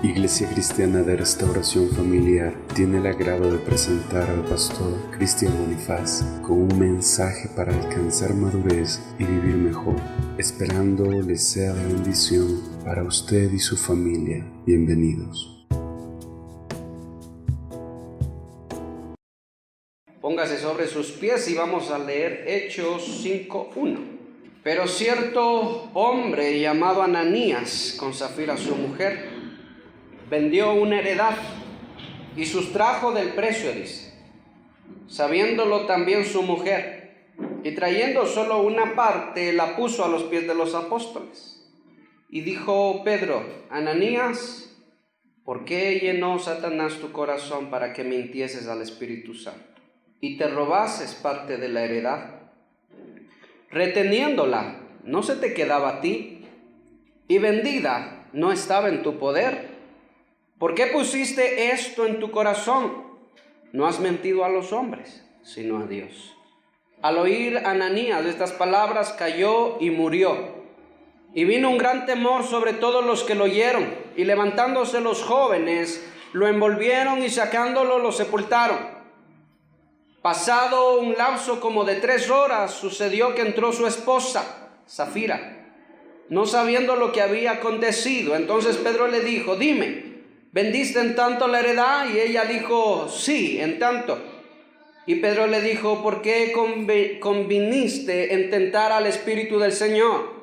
Iglesia Cristiana de Restauración Familiar tiene el agrado de presentar al pastor Cristian Bonifaz con un mensaje para alcanzar madurez y vivir mejor, esperando les sea de bendición para usted y su familia. Bienvenidos. Póngase sobre sus pies y vamos a leer Hechos 5:1. Pero cierto hombre llamado Ananías, con Safira su mujer, vendió una heredad y sustrajo del precio, dice, sabiéndolo también su mujer, y trayendo solo una parte, la puso a los pies de los apóstoles. Y dijo Pedro: Ananías, ¿por qué llenó Satanás tu corazón para que mintieses al Espíritu Santo y te robases parte de la heredad? Reteniéndola, ¿no se te quedaba a ti? Y vendida, ¿no estaba en tu poder? ¿Por qué pusiste esto en tu corazón? No has mentido a los hombres, sino a Dios. Al oír Ananías estas palabras, cayó y murió. Y vino un gran temor sobre todos los que lo oyeron. Y levantándose los jóvenes, lo envolvieron y sacándolo lo sepultaron. Pasado un lapso como de 3 horas, sucedió que entró su esposa, Safira, no sabiendo lo que había acontecido. Entonces Pedro le dijo: dime, ¿vendiste en tanto la heredad? Y ella dijo: sí, en tanto. Y Pedro le dijo: ¿por qué conviniste en tentar al Espíritu del Señor?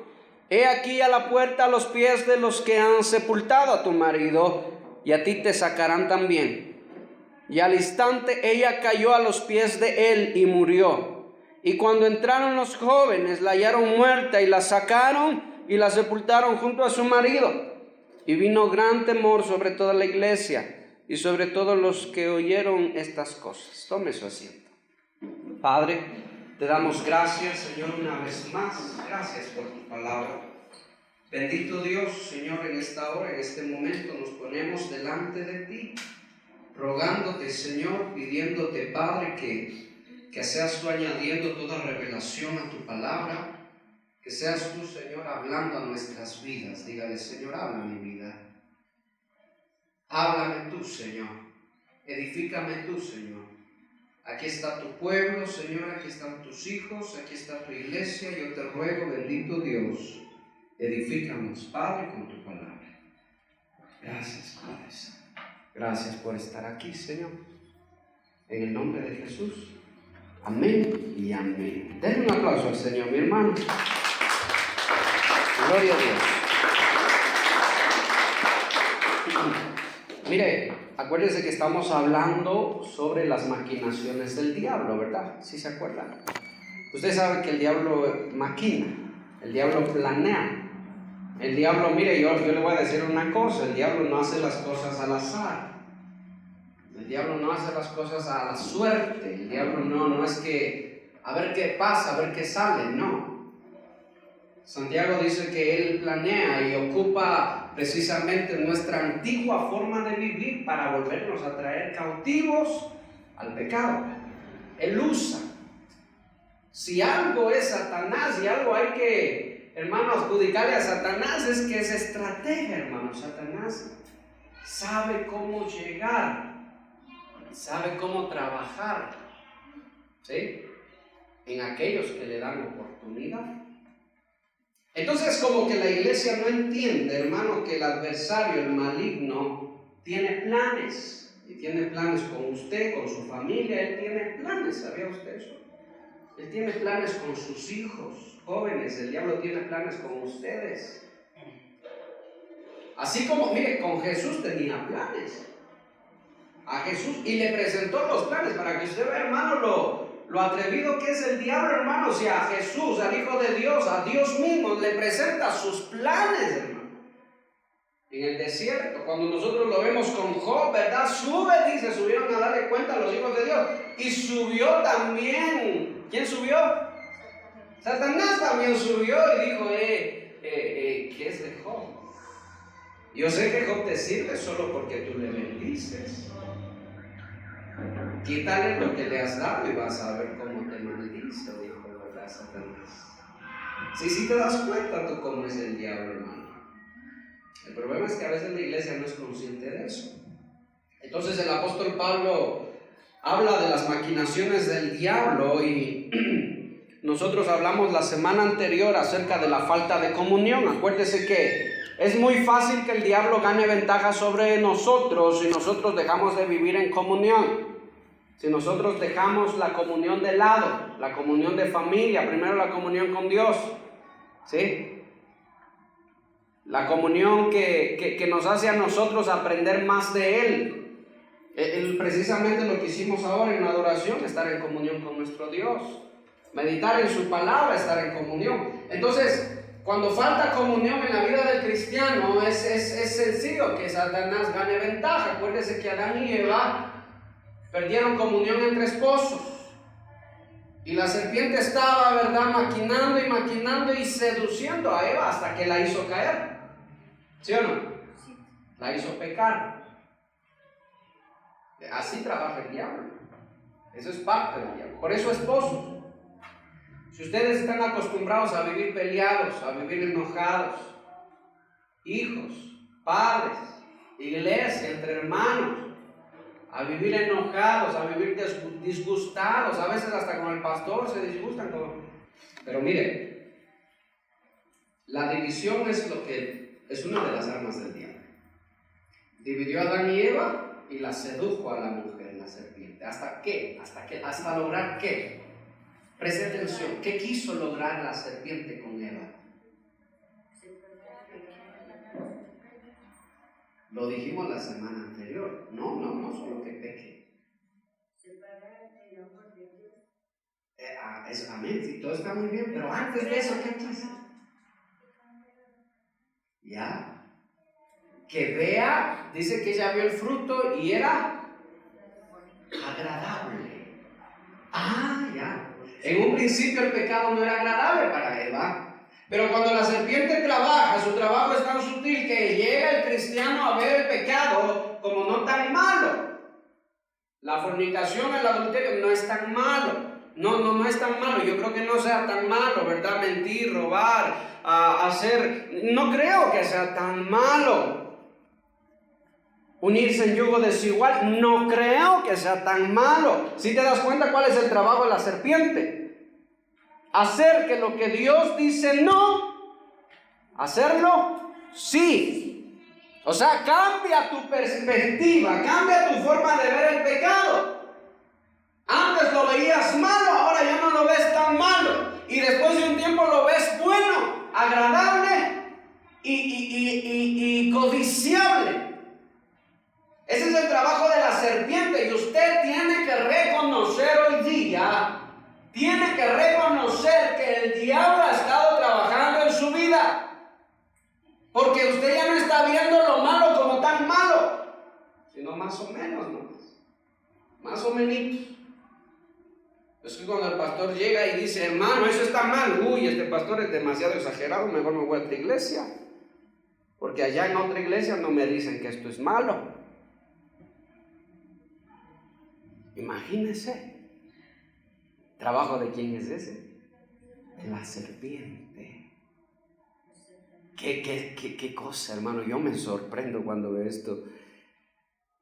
He aquí a la puerta a los pies de los que han sepultado a tu marido, y a ti te sacarán también. Y al instante ella cayó a los pies de él y murió. Y cuando entraron los jóvenes, la hallaron muerta y la sacaron y la sepultaron junto a su marido. Y vino gran temor sobre toda la iglesia y sobre todos los que oyeron estas cosas. Tome su asiento. Padre, te damos gracias, Señor, una vez más. Gracias por tu palabra. Bendito Dios, Señor, en esta hora, en este momento, nos ponemos delante de ti, rogándote, Señor, pidiéndote, Padre, que seas tú añadiendo toda revelación a tu palabra. Que seas tú, Señor, hablando a nuestras vidas. Dígale: Señor, habla mi vida. Háblame tú, Señor. Edifícame tú, Señor. Aquí está tu pueblo, Señor. Aquí están tus hijos. Aquí está tu iglesia. Yo te ruego, bendito Dios, edifícanos, Padre, con tu palabra. Gracias, Padre Santo. Gracias por estar aquí, Señor. En el nombre de Jesús. Amén y amén. Denle un aplauso al Señor, mi hermano. Gloria a Dios. Mire, acuérdense que estamos hablando sobre las maquinaciones del diablo, ¿verdad? ¿Sí se acuerdan? Usted sabe que el diablo maquina, el diablo planea. El diablo, mire, yo le voy a decir una cosa: el diablo no hace las cosas al azar. El diablo no hace las cosas a la suerte. El diablo no es que a ver qué pasa, a ver qué sale, no. Santiago dice que él planea y ocupa precisamente nuestra antigua forma de vivir para volvernos a traer cautivos al pecado. Él usa. Si algo es Satanás y algo hay que, hermano, adjudicarle a Satanás, es que es estrategia, hermano. Satanás sabe cómo llegar, sabe cómo trabajar, ¿sí?, en aquellos que le dan oportunidad. Entonces, como que la iglesia no entiende, hermano, que el adversario, el maligno, tiene planes. Y tiene planes con usted, con su familia. Él tiene planes, ¿sabía usted eso? Él tiene planes con sus hijos jóvenes. El diablo tiene planes con ustedes. Así como, mire, con Jesús tenía planes. A Jesús, y le presentó los planes para que usted vea, hermano, lo atrevido que es el diablo, hermano. Si a Jesús, al Hijo de Dios, a Dios mismo, le presenta sus planes, hermano. En el desierto, cuando nosotros lo vemos con Job, ¿verdad? Dice, subieron a darle cuenta a los hijos de Dios. Y subió también. ¿Quién subió? Satanás también subió y dijo: ¿qué es de Job? Yo sé que Job te sirve solo porque tú le bendices. Quítale lo que le has dado y vas a ver cómo te maldice, dijo, ¿verdad, Satanás? Sí te das cuenta tú cómo es el diablo, hermano. El problema es que a veces la iglesia no es consciente de eso. Entonces el apóstol Pablo habla de las maquinaciones del diablo y nosotros hablamos la semana anterior acerca de la falta de comunión. Acuérdese que es muy fácil que el diablo gane ventaja sobre nosotros si nosotros dejamos de vivir en comunión. Si nosotros dejamos la comunión de lado, la comunión de familia, primero la comunión con Dios, ¿sí? La comunión que nos hace a nosotros aprender más de Él. Precisamente lo que hicimos ahora en la adoración, estar en comunión con nuestro Dios. Meditar en su palabra, estar en comunión. Entonces, cuando falta comunión en la vida del cristiano, es sencillo que Satanás gane ventaja. Acuérdese que Adán y Eva perdieron comunión entre esposos. Y la serpiente estaba, ¿verdad?, maquinando y seduciendo a Eva hasta que la hizo caer. ¿Sí o no? Sí. La hizo pecar. Así trabaja el diablo. Eso es parte del diablo. Por eso, esposos, si ustedes están acostumbrados a vivir peleados, a vivir enojados, hijos, padres, iglesia, entre hermanos, a vivir enojados, a vivir disgustados, a veces hasta con el pastor se disgustan. Pero mire, la división es una de las armas del diablo. Dividió a Adán y Eva y la sedujo a la mujer, la serpiente. ¿Hasta qué? ¿Hasta lograr qué? Preste atención, ¿qué quiso lograr la serpiente con Eva? Lo dijimos la semana anterior. No solo que peque. Amén, sí, todo está muy bien, pero antes de eso, ¿qué quiso? Ya. Que vea, dice que ella vio el fruto y era agradable. Ya. En un principio el pecado no era agradable para Eva. Pero cuando la serpiente trabaja, su trabajo es tan sutil que llega el cristiano a ver el pecado como no tan malo. La fornicación, el adulterio no es tan malo. No es tan malo. Yo creo que no sea tan malo, ¿verdad? Mentir, robar, hacer. No creo que sea tan malo. Unirse en yugo desigual, no creo que sea tan malo. Si te das cuenta cuál es el trabajo de la serpiente. Hacer que lo que Dios dice no, hacerlo sí. O sea, cambia tu perspectiva, cambia tu forma de ver el pecado. Antes lo veías malo, ahora ya no lo ves tan malo. Y después de un tiempo lo ves bueno, agradable y codiciable. Ese es el trabajo de la serpiente y usted tiene que reconocer hoy día. Tiene que reconocer que el diablo ha estado trabajando en su vida. Porque usted ya no está viendo lo malo como tan malo, sino más o menos, ¿no? Más o menos. Es que cuando el pastor llega y dice, hermano, eso está mal. Uy, este pastor es demasiado exagerado, mejor me voy a otra iglesia. Porque allá en otra iglesia no me dicen que esto es malo. Imagínese. ¿Trabajo de quién es ese? De la serpiente. ¿Qué cosa, hermano? Yo me sorprendo cuando veo esto.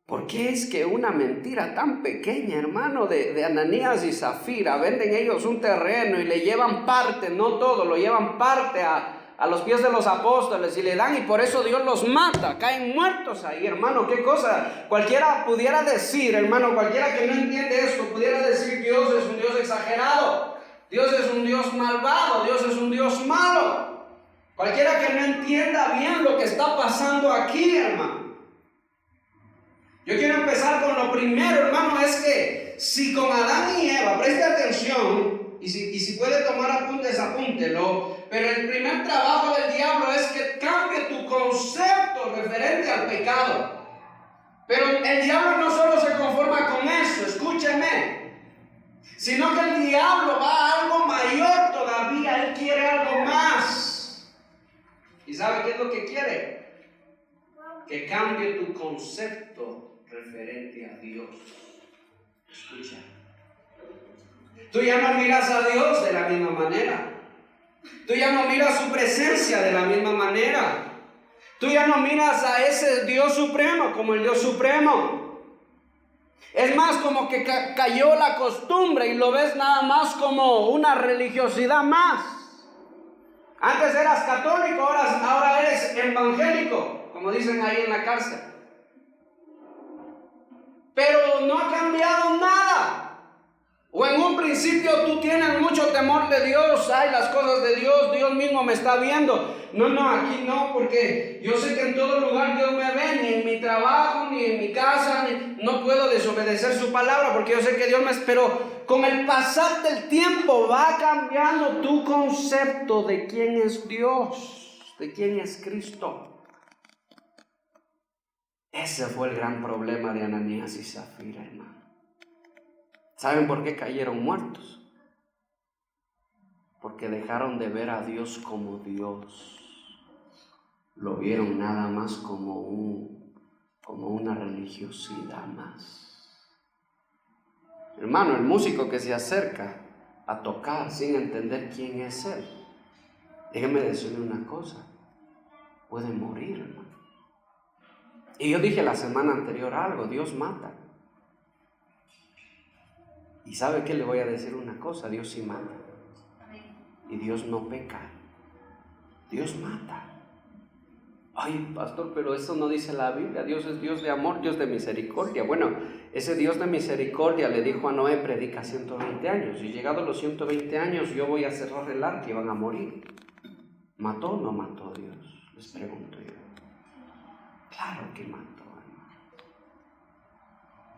¿Por qué es que una mentira tan pequeña, hermano, de Ananías y Zafira, venden ellos un terreno y le llevan parte, no todo, lo llevan parte a los pies de los apóstoles y le dan, y por eso Dios los mata, caen muertos ahí, hermano? ¿Qué cosa? Cualquiera pudiera decir, hermano, cualquiera que no entiende esto, pudiera decir, Dios es un Dios exagerado, Dios es un Dios malvado, Dios es un Dios malo. Cualquiera que no entienda bien lo que está pasando aquí, hermano. Yo quiero empezar con lo primero, hermano, es que si con Adán y Eva, preste atención, y si puede tomar apuntes, apúntelo, pero el primer trabajo del diablo es que cambie tu concepto referente al pecado. Pero el diablo no solo se conforma con eso, escúcheme, sino que el diablo va a algo mayor todavía, él quiere algo más. ¿Y sabe qué es lo que quiere? Que cambie tu concepto referente a Dios. Escucha. Tú ya no miras a Dios de la misma manera. Tú ya no miras su presencia de la misma manera. Tú ya no miras a ese Dios supremo como el Dios supremo. Es más, como que cayó la costumbre y lo ves nada más como una religiosidad más. Antes eras católico, ahora eres evangélico, como dicen ahí en la cárcel. Pero no ha cambiado nada. O en un principio tú tienes mucho temor de Dios. Ay, las cosas de Dios, Dios mismo me está viendo. No, aquí no, porque yo sé que en todo lugar Dios me ve, ni en mi trabajo, ni en mi casa, no puedo desobedecer su palabra, porque yo sé que Dios me... Pero con el pasar del tiempo va cambiando tu concepto de quién es Dios, de quién es Cristo. Ese fue el gran problema de Ananías y Zafira, hermano. ¿Saben por qué cayeron muertos? Porque dejaron de ver a Dios como Dios. Lo vieron nada más como una religiosidad más. Hermano, el músico que se acerca a tocar sin entender quién es Él, déjeme decirle una cosa, puede morir, hermano. Y yo dije la semana anterior algo, Dios mata. Y ¿sabe qué? Le voy a decir una cosa, Dios sí mata. Y Dios no peca. Dios mata. Ay, pastor, pero eso no dice la Biblia. Dios es Dios de amor, Dios de misericordia. Bueno, ese Dios de misericordia le dijo a Noé, predica 120 años. Y llegados los 120 años, yo voy a cerrar el arca y van a morir. ¿Mató o no mató Dios? Les pregunto yo. Claro que mató.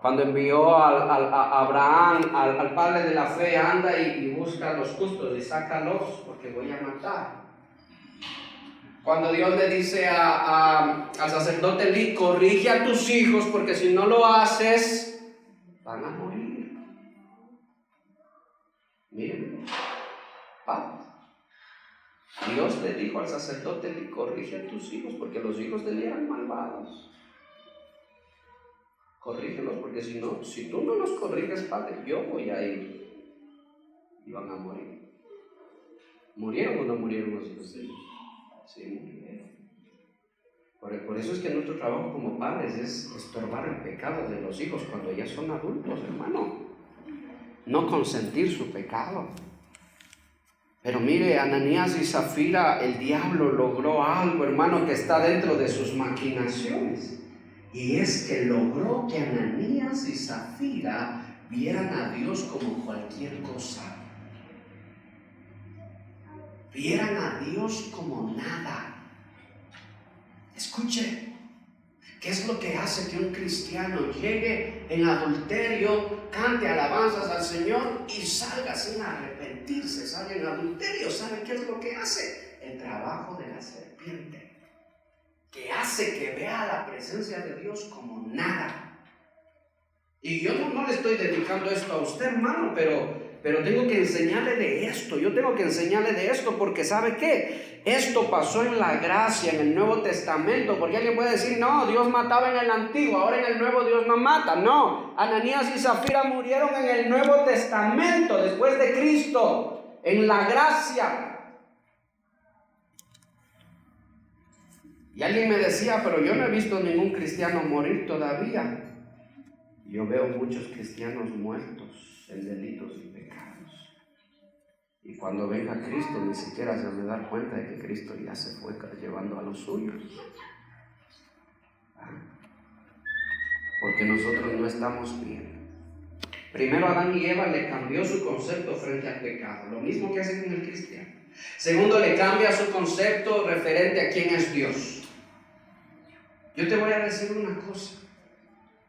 Cuando envió a Abraham, al padre de la fe, anda y busca a los justos y sácalos porque voy a matar. Cuando Dios le dice al sacerdote Elí, corrige a tus hijos porque si no lo haces, van a morir. Miren, Dios le dijo al sacerdote Elí, corrige a tus hijos porque los hijos de Elí eran malvados. Corrígelos, porque si tú no los corriges, Padre, yo voy a ir y van a morir. ¿Murieron o no murieron los hijos de Dios? Sí, murieron. Por eso es que nuestro trabajo como padres es estorbar el pecado de los hijos cuando ya son adultos, hermano. No consentir su pecado. Pero mire, Ananías y Zafira, el diablo logró algo, hermano, que está dentro de sus maquinaciones. Y es que logró que Ananías y Zafira vieran a Dios como cualquier cosa. Vieran a Dios como nada. Escuche, ¿qué es lo que hace que un cristiano llegue en adulterio, cante alabanzas al Señor y salga sin arrepentirse? Salga en adulterio. ¿Sabe qué es lo que hace? El trabajo de la serpiente, que hace que vea la presencia de Dios como nada. Y yo no le estoy dedicando esto a usted, hermano, pero tengo que enseñarle de esto. Yo tengo que enseñarle de esto porque ¿sabe qué? Esto pasó en la gracia, en el Nuevo Testamento. Porque alguien puede decir, no, Dios mataba en el Antiguo, ahora en el Nuevo Dios no mata. No, Ananías y Zafira murieron en el Nuevo Testamento, después de Cristo, en la gracia. Y alguien me decía, pero yo no he visto ningún cristiano morir todavía. Yo veo muchos cristianos muertos en delitos y pecados. Y cuando venga Cristo ni siquiera se van a dar cuenta de que Cristo ya se fue llevando a los suyos. Porque nosotros no estamos bien. Primero, Adán y Eva le cambió su concepto frente al pecado. Lo mismo que hace con el cristiano. Segundo, le cambia su concepto referente a quién es Dios. Yo te voy a decir una cosa.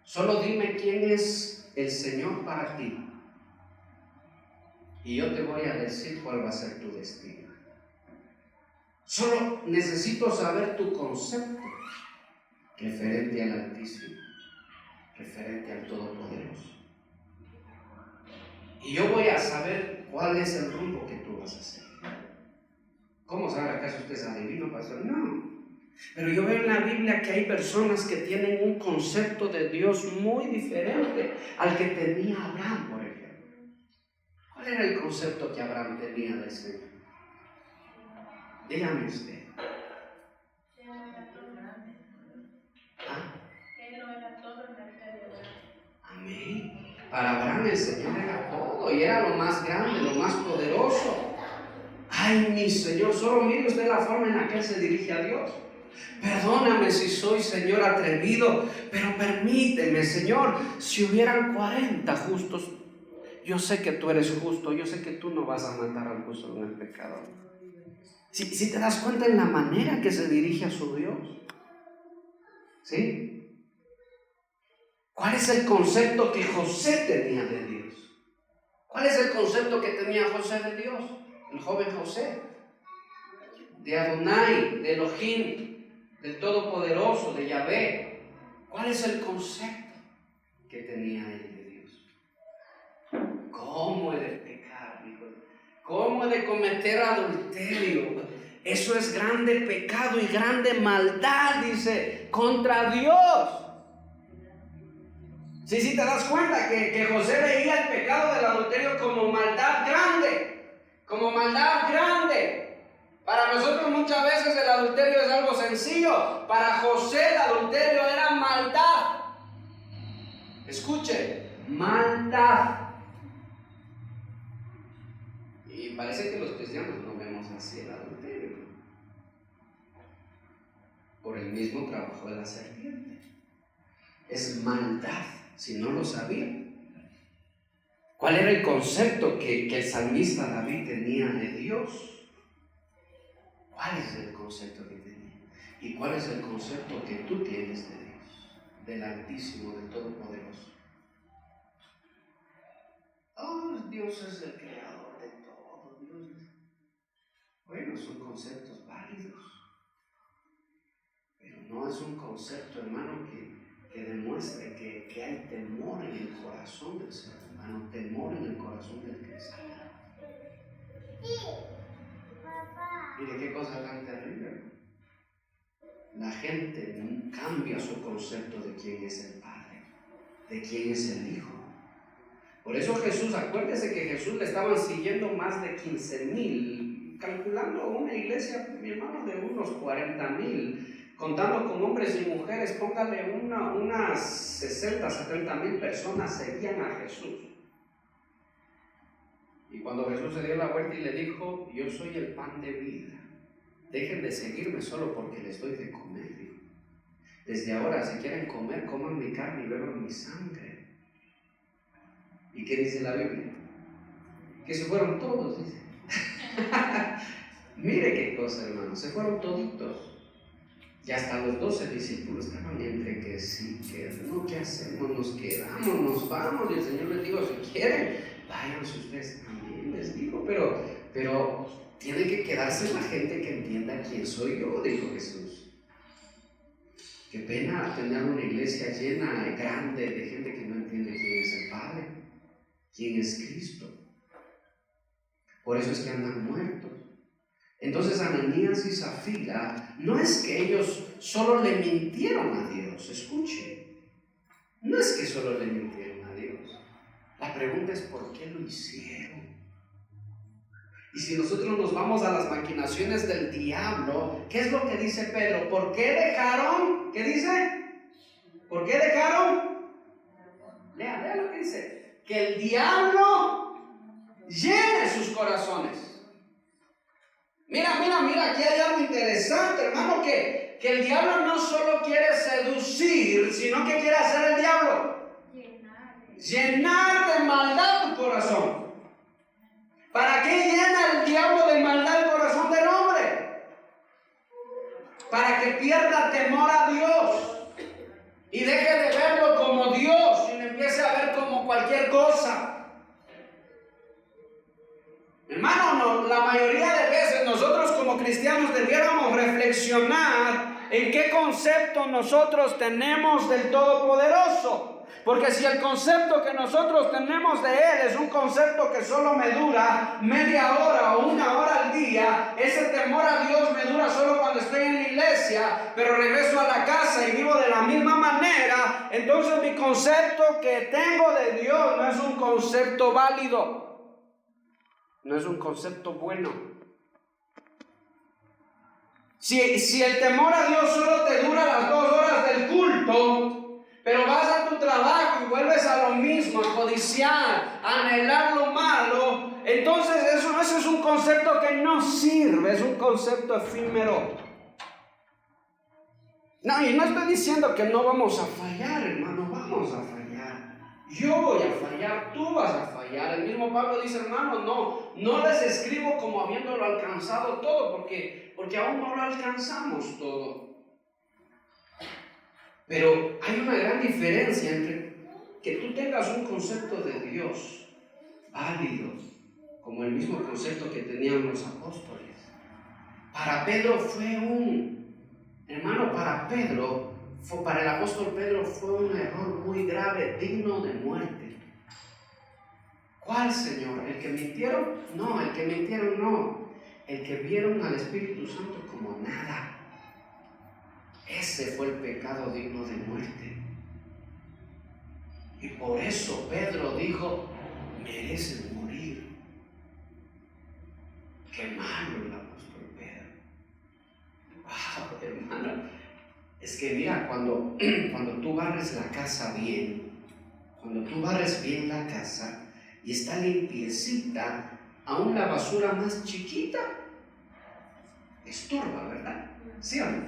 Solo dime quién es el Señor para ti. Y yo te voy a decir cuál va a ser tu destino. Solo necesito saber tu concepto referente al Altísimo, referente al Todopoderoso. Y yo voy a saber cuál es el rumbo que tú vas a hacer. ¿Cómo sabe acaso usted es adivino, pastor? No. Pero yo veo en la Biblia que hay personas que tienen un concepto de Dios muy diferente al que tenía Abraham, por ejemplo. ¿Cuál era el concepto que Abraham tenía del Señor? Dígame usted. Amén. Para Abraham el Señor era todo y era lo más grande, lo más poderoso. Ay, mi Señor, solo mire usted la forma en la que Él se dirige a Dios. Perdóname si soy, Señor, atrevido, pero permíteme, Señor, si hubieran 40 justos, yo sé que tú eres justo, yo sé que tú no vas a matar al justo con el pecador. Si te das cuenta en la manera que se dirige a su Dios, ¿sí? ¿Cuál es el concepto que José tenía de Dios? ¿Cuál es el concepto que tenía José de Dios? El joven José, de Adonai, de Elohim, del Todopoderoso, de Yahvé. ¿Cuál es el concepto que tenía él de Dios? ¿Cómo he de pecar, hijo? ¿Cómo he de cometer adulterio? Eso es grande pecado y grande maldad, dice, contra Dios. Sí, te das cuenta que José veía el pecado del adulterio como maldad grande, como maldad grande. Para nosotros muchas veces el adulterio es algo sencillo. Para José el adulterio era maldad. Escuche, maldad. Y parece que los cristianos no vemos así el adulterio. Por el mismo trabajo de la serpiente. Es maldad, si no lo sabía. ¿Cuál era el concepto que el salmista David tenía de Dios? ¿Cuál es el concepto que tenía? ¿Y cuál es el concepto que tú tienes de Dios? Del Altísimo, del Todopoderoso. Oh, Dios es el creador de todo. Bueno, son conceptos válidos. Pero no es un concepto, hermano, que demuestre que hay temor en el corazón del ser humano, temor en el corazón del cristiano. Mire qué cosa tan terrible. La gente cambia su concepto de quién es el Padre, de quién es el Hijo. Por eso Jesús, acuérdese que Jesús le estaban siguiendo más de 15,000, calculando una iglesia, mi hermano, de unos 40,000, contando con hombres y mujeres, póngale unas 60, 70,000 personas seguían a Jesús. Y cuando Jesús se dio la vuelta y le dijo, yo soy el pan de vida, dejen de seguirme solo porque les doy de comer, dijo. Desde ahora, si quieren comer, coman mi carne y beban mi sangre. ¿Y qué dice la Biblia? Que se fueron todos, dice. Mire qué cosa, hermano, se fueron toditos. Y hasta los 12 discípulos estaban entre que sí, que no, ¿qué hacemos? Nos quedamos, nos vamos. Y el Señor les dijo, si quieren, váyanse ustedes también, les digo, pero tiene que quedarse la gente que entienda quién soy yo, dijo Jesús. Qué pena tener una iglesia llena, grande, de gente que no entiende quién es el Padre, quién es Cristo. Por eso es que andan muertos. Entonces Ananías y Zafira, no es que ellos solo le mintieron a Dios, escuche, no es que solo le mintieron a Dios. La pregunta es ¿por qué lo hicieron? Y si nosotros nos vamos a las maquinaciones del diablo, ¿qué es lo que dice Pedro? ¿Por qué dejaron? ¿Qué dice? ¿Por qué dejaron? Lea lo que dice. Que el diablo llene sus corazones. Mira, aquí hay algo interesante, hermano, que el diablo no solo quiere seducir, sino que quiere hacer el diablo. Llenar de maldad tu corazón. ¿Para qué llena el diablo de maldad el corazón del hombre? Para que pierda temor a Dios y deje de verlo como Dios y lo empiece a ver como cualquier cosa. Hermano, no, la mayoría de veces nosotros como cristianos debiéramos reflexionar en qué concepto nosotros tenemos del Todopoderoso. Porque si el concepto que nosotros tenemos de Él es un concepto que solo me dura media hora o una hora al día, ese temor a Dios me dura solo cuando estoy en la iglesia, pero regreso a la casa y vivo de la misma manera, entonces mi concepto que tengo de Dios no es un concepto válido, no es un concepto bueno. Si el temor a Dios solo te dura las 2 horas del culto, pero vas a tu trabajo y vuelves a lo mismo, a codiciar, a anhelar lo malo, entonces eso es un concepto que no sirve, es un concepto efímero. No, y no estoy diciendo que no vamos a fallar, hermano, vamos a fallar. Yo voy a fallar, tú vas a fallar. El mismo Pablo dice, hermano, no les escribo como habiéndolo alcanzado todo, porque aún no lo alcanzamos todo. Pero hay una gran diferencia entre que tú tengas un concepto de Dios válido, como el mismo concepto que tenían los apóstoles. Para Pedro para el apóstol Pedro fue un error muy grave, digno de muerte. ¿Cuál, Señor? ¿El que mintieron? No, el que mintieron no. El que vieron al Espíritu Santo como nada. Ese fue el pecado digno de muerte. Y por eso Pedro dijo, merecen morir. Qué malo el apóstol Pedro. Wow, hermano. Es que mira, cuando tú barres la casa bien, cuando tú barres bien la casa y está limpiecita, aún la basura más chiquita estorba, ¿verdad? ¿Sí o no?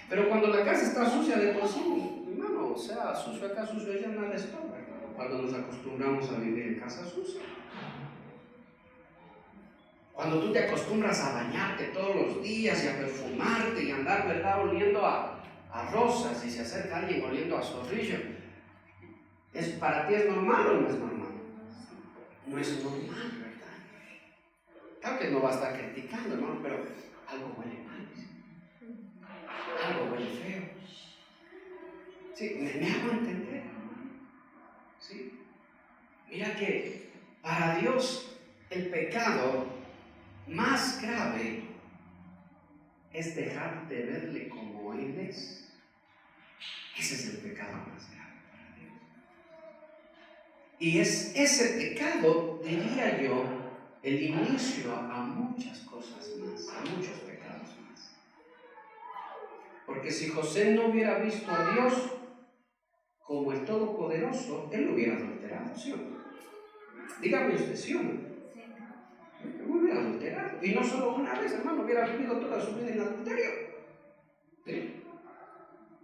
Pero cuando la casa está sucia de por sí, hermano, o sea, sucio acá, sucio allá, nada estorba, hermano, cuando nos acostumbramos a vivir en casa sucia. Cuando tú te acostumbras a bañarte todos los días y a perfumarte y andar, ¿verdad?, oliendo a rosas, y se acerca alguien oliendo a zorrillo, ¿para ti es normal o no es normal? No es normal, ¿verdad? Claro que no va a estar criticando, hermano, pero algo huele mal, algo huele feo. ¿Sí? ¿Me hago entender? ¿Sí? Mira que para Dios el pecado más grave es dejar de verle como Él es. Ese es el pecado más grave para Dios. Y es ese pecado, diría yo, el inicio a muchas cosas más, a muchos pecados más. Porque si José no hubiera visto a Dios como el Todopoderoso, él lo hubiera adulterado, ¿sí o no? Dígame usted, ¿sí o no? Lo hubiera adulterado. Y no solo una vez, hermano, hubiera vivido toda su vida en adulterio. ¿Sí?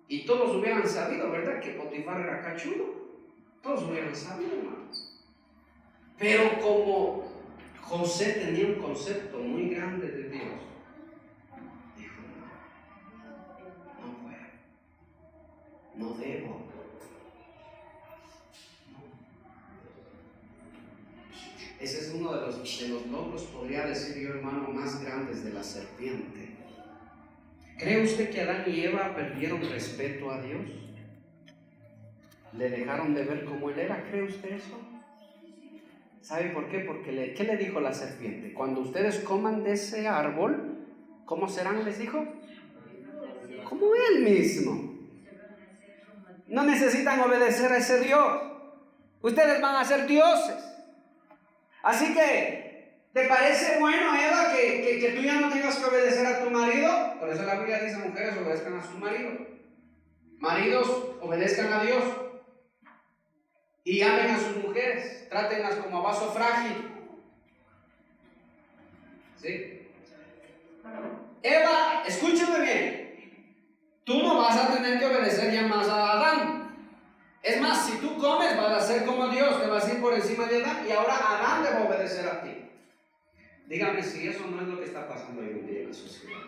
Y todos hubieran sabido, ¿verdad?, que Potifar era cachudo. Todos hubieran sabido, hermano. Pero como José tenía un concepto muy grande de Dios, dijo, no puedo, no debo. Ese es uno de los logros, podría decir yo, hermano, más grandes de la serpiente. ¿Cree usted que Adán y Eva perdieron respeto a Dios? ¿Le dejaron de ver como Él era? ¿Cree usted eso? ¿Sabe por qué? Porque ¿qué le dijo la serpiente? Cuando ustedes coman de ese árbol, ¿cómo serán? Les dijo, como Él mismo. No necesitan obedecer a ese Dios. Ustedes van a ser dioses. Así que, ¿te parece bueno, Eva, que tú ya no tengas que obedecer a tu marido? Por eso la Biblia dice, mujeres obedezcan a su marido. Maridos, obedezcan a Dios. Y amen a sus mujeres, trátenlas como a vaso frágil. ¿Sí? Eva, escúchame bien. Tú no vas a tener que obedecer ya más a Adán. Es más, si tú comes, vas a ser como Dios, te vas a ir por encima de Adán, y ahora Adán te va a obedecer a ti. Dígame si eso no es lo que está pasando hoy en día en la sociedad.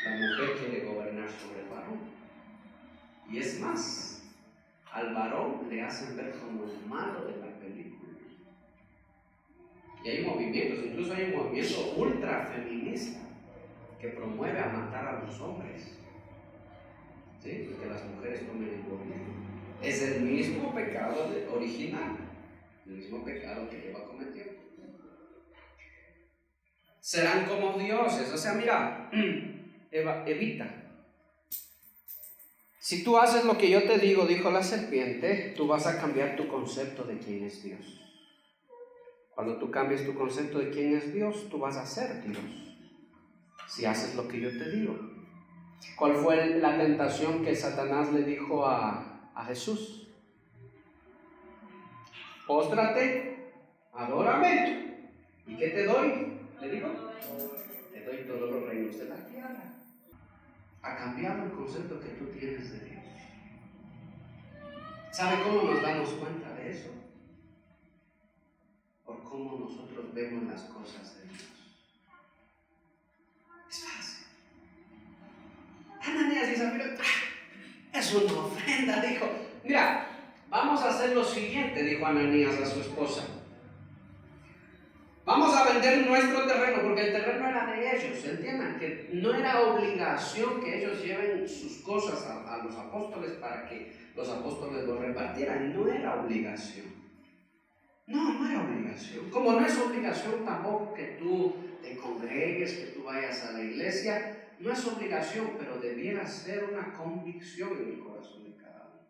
La mujer quiere gobernar sobre el varón. Y es más, al varón le hacen ver como el malo de la película. Y hay movimientos, incluso hay un movimiento ultra feminista que promueve a matar a los hombres. ¿Sí? Que las mujeres tomen el gobierno. Es el mismo pecado original, el mismo pecado que Eva cometió. Serán como dioses. O sea, mira, Eva, evita. Si tú haces lo que yo te digo, dijo la serpiente, tú vas a cambiar tu concepto de quién es Dios. Cuando tú cambies tu concepto de quién es Dios, tú vas a ser Dios. si haces lo que yo te digo. ¿Cuál fue la tentación que Satanás le dijo a Jesús? Póstrate, adórame. ¿Y qué te doy? Le dijo, te doy todos los reinos de la tierra. Ha cambiado el concepto que tú tienes de Dios. ¿Sabe cómo nos damos cuenta de eso? Por cómo nosotros vemos las cosas de Dios. Es fácil. Ananías dice, mira, es una ofrenda, dijo. Mira, vamos a hacer lo siguiente, dijo Ananías a su esposa. Vamos a vender nuestro terreno, porque el terreno era de ellos, entiendan que no era obligación que ellos lleven sus cosas a los apóstoles para que los apóstoles lo repartieran, no era obligación. No era obligación. Como no es obligación tampoco que tú te congregues, que tú vayas a la iglesia, no es obligación, pero debiera ser una convicción en el corazón de cada uno.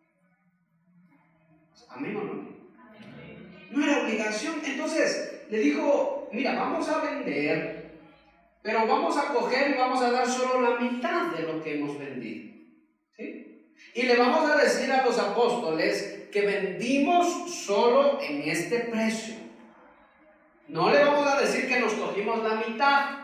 ¿Amén o no? No era obligación. Entonces le dijo, mira, vamos a vender, pero vamos a coger y vamos a dar solo la mitad de lo que hemos vendido. ¿Sí? Y le vamos a decir a los apóstoles que vendimos solo en este precio. No le vamos a decir que nos cogimos la mitad.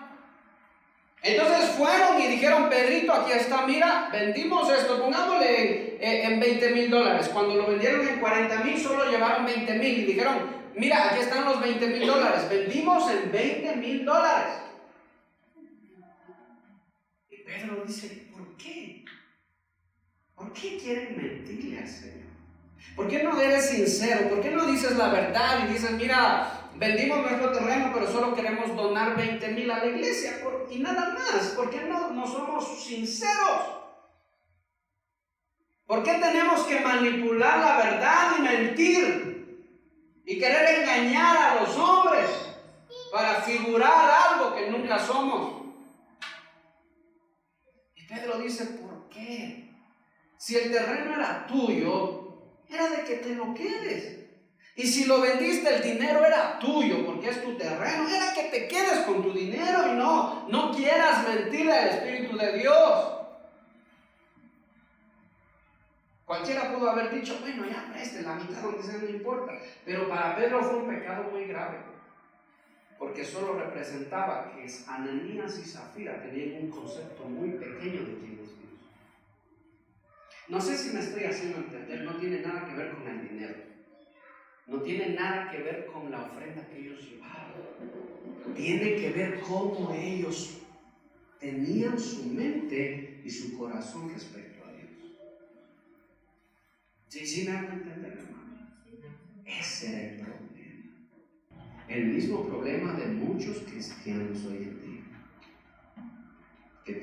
Entonces fueron y dijeron, Pedrito, aquí está, mira, vendimos esto, pongámosle en $20,000. Cuando lo vendieron en 40,000, solo llevaron 20,000 y dijeron, mira, aquí están los $20,000, vendimos en $20,000. Y Pedro dice, ¿por qué? ¿Por qué quieren mentirle al Señor? ¿Por qué no eres sincero? ¿Por qué no dices la verdad y dices, mira, vendimos nuestro terreno, pero solo queremos donar 20,000 a la iglesia y nada más? ¿Por qué no somos sinceros? ¿Por qué tenemos que manipular la verdad y mentir y querer engañar a los hombres para figurar algo que nunca somos? Y Pedro dice, ¿por qué? Si el terreno era tuyo, era de que te lo quedes. Y si lo vendiste, el dinero era tuyo, porque es tu terreno. Era que te quedes con tu dinero y no quieras mentirle al Espíritu de Dios. Cualquiera pudo haber dicho, bueno, ya preste la mitad, donde sea, no importa. Pero para Pedro fue un pecado muy grave, porque solo representaba que Ananías y Zafira tenían un concepto muy pequeño de quién es Dios. No sé si me estoy haciendo entender, no tiene nada que ver con el dinero. No tiene nada que ver con la ofrenda que ellos llevaron. Tiene que ver cómo ellos tenían su mente y su corazón respecto a Dios. ¿Sí me hago entender, hermano? Ese era el problema. El mismo problema de muchos cristianos hoy en día. Que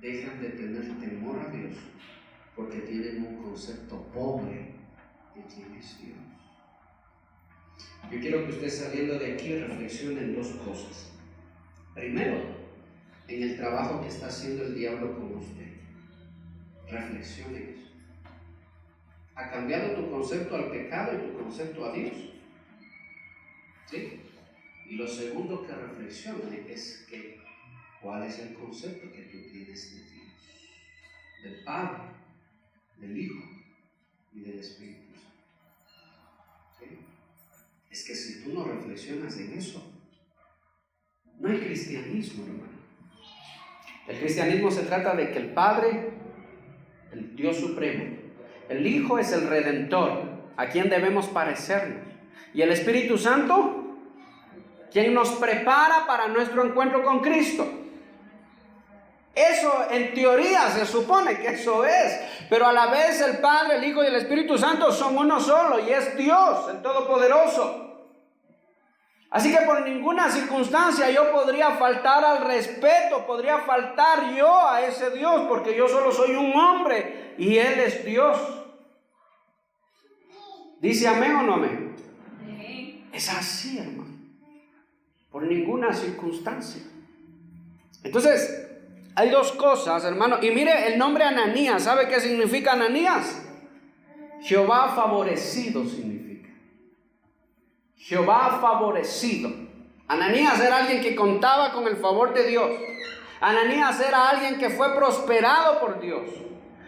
dejan de tener temor a Dios porque tienen un concepto pobre de quién es Dios. Yo quiero que usted, saliendo de aquí, reflexione en dos cosas. Primero, en el trabajo que está haciendo el diablo con usted. Reflexione en eso. ¿Ha cambiado tu concepto al pecado y tu concepto a Dios? ¿Sí? Y lo segundo que reflexione es que ¿cuál es el concepto que tú tienes de Dios? Del Padre, del Hijo y del Espíritu Santo. ¿Sí? Es que si tú no reflexionas en eso, no hay cristianismo, hermano. El cristianismo se trata de que el Padre, el Dios Supremo, el Hijo es el Redentor, a quien debemos parecernos, y el Espíritu Santo, quien nos prepara para nuestro encuentro con Cristo. Eso en teoría se supone que eso es, pero a la vez el Padre, el Hijo y el Espíritu Santo son uno solo y es Dios, el Todopoderoso. Así que por ninguna circunstancia yo podría faltar al respeto, podría faltar yo a ese Dios, porque yo solo soy un hombre y Él es Dios. ¿Dice amén o no amén? Es así, hermano. Por ninguna circunstancia. Entonces, hay dos cosas, hermano. Y mire el nombre Ananías. ¿Sabe qué significa Ananías? Jehová favorecido significa. Jehová favorecido. Ananías era alguien que contaba con el favor de Dios. Ananías era alguien que fue prosperado por Dios.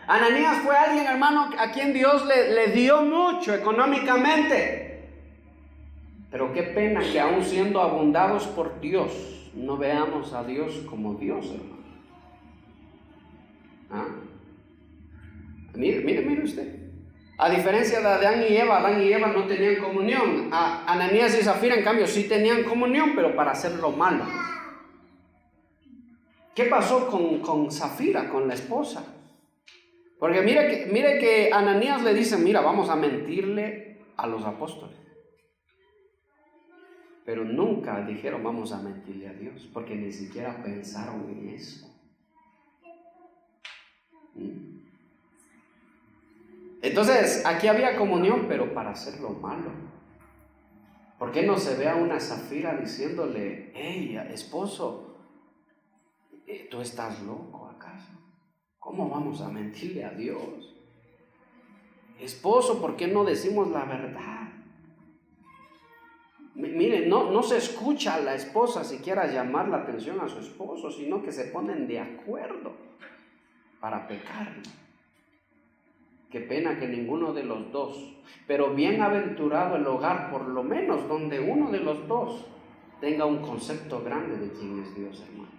Ananías fue alguien, hermano, a quien Dios le dio mucho económicamente. Pero qué pena que aún siendo abundados por Dios, no veamos a Dios como Dios, hermano. Mire usted. A diferencia de Adán y Eva no tenían comunión. Ananías y Zafira, en cambio, sí tenían comunión, pero para hacer lo malo. ¿Qué pasó con Zafira, con la esposa? Porque mire que Ananías le dice, mira, vamos a mentirle a los apóstoles. Pero nunca dijeron, vamos a mentirle a Dios, porque ni siquiera pensaron en eso. Entonces, aquí había comunión, pero para hacer lo malo. ¿Por qué no se ve a una Zafira diciéndole, hey, esposo, ¿tú estás loco acaso? ¿Cómo vamos a mentirle a Dios? Esposo, ¿por qué no decimos la verdad? Miren, no se escucha a la esposa siquiera llamar la atención a su esposo, sino que se ponen de acuerdo para pecar. Qué pena que ninguno de los dos, pero bienaventurado el hogar, por lo menos donde uno de los dos tenga un concepto grande de quién es Dios, hermano.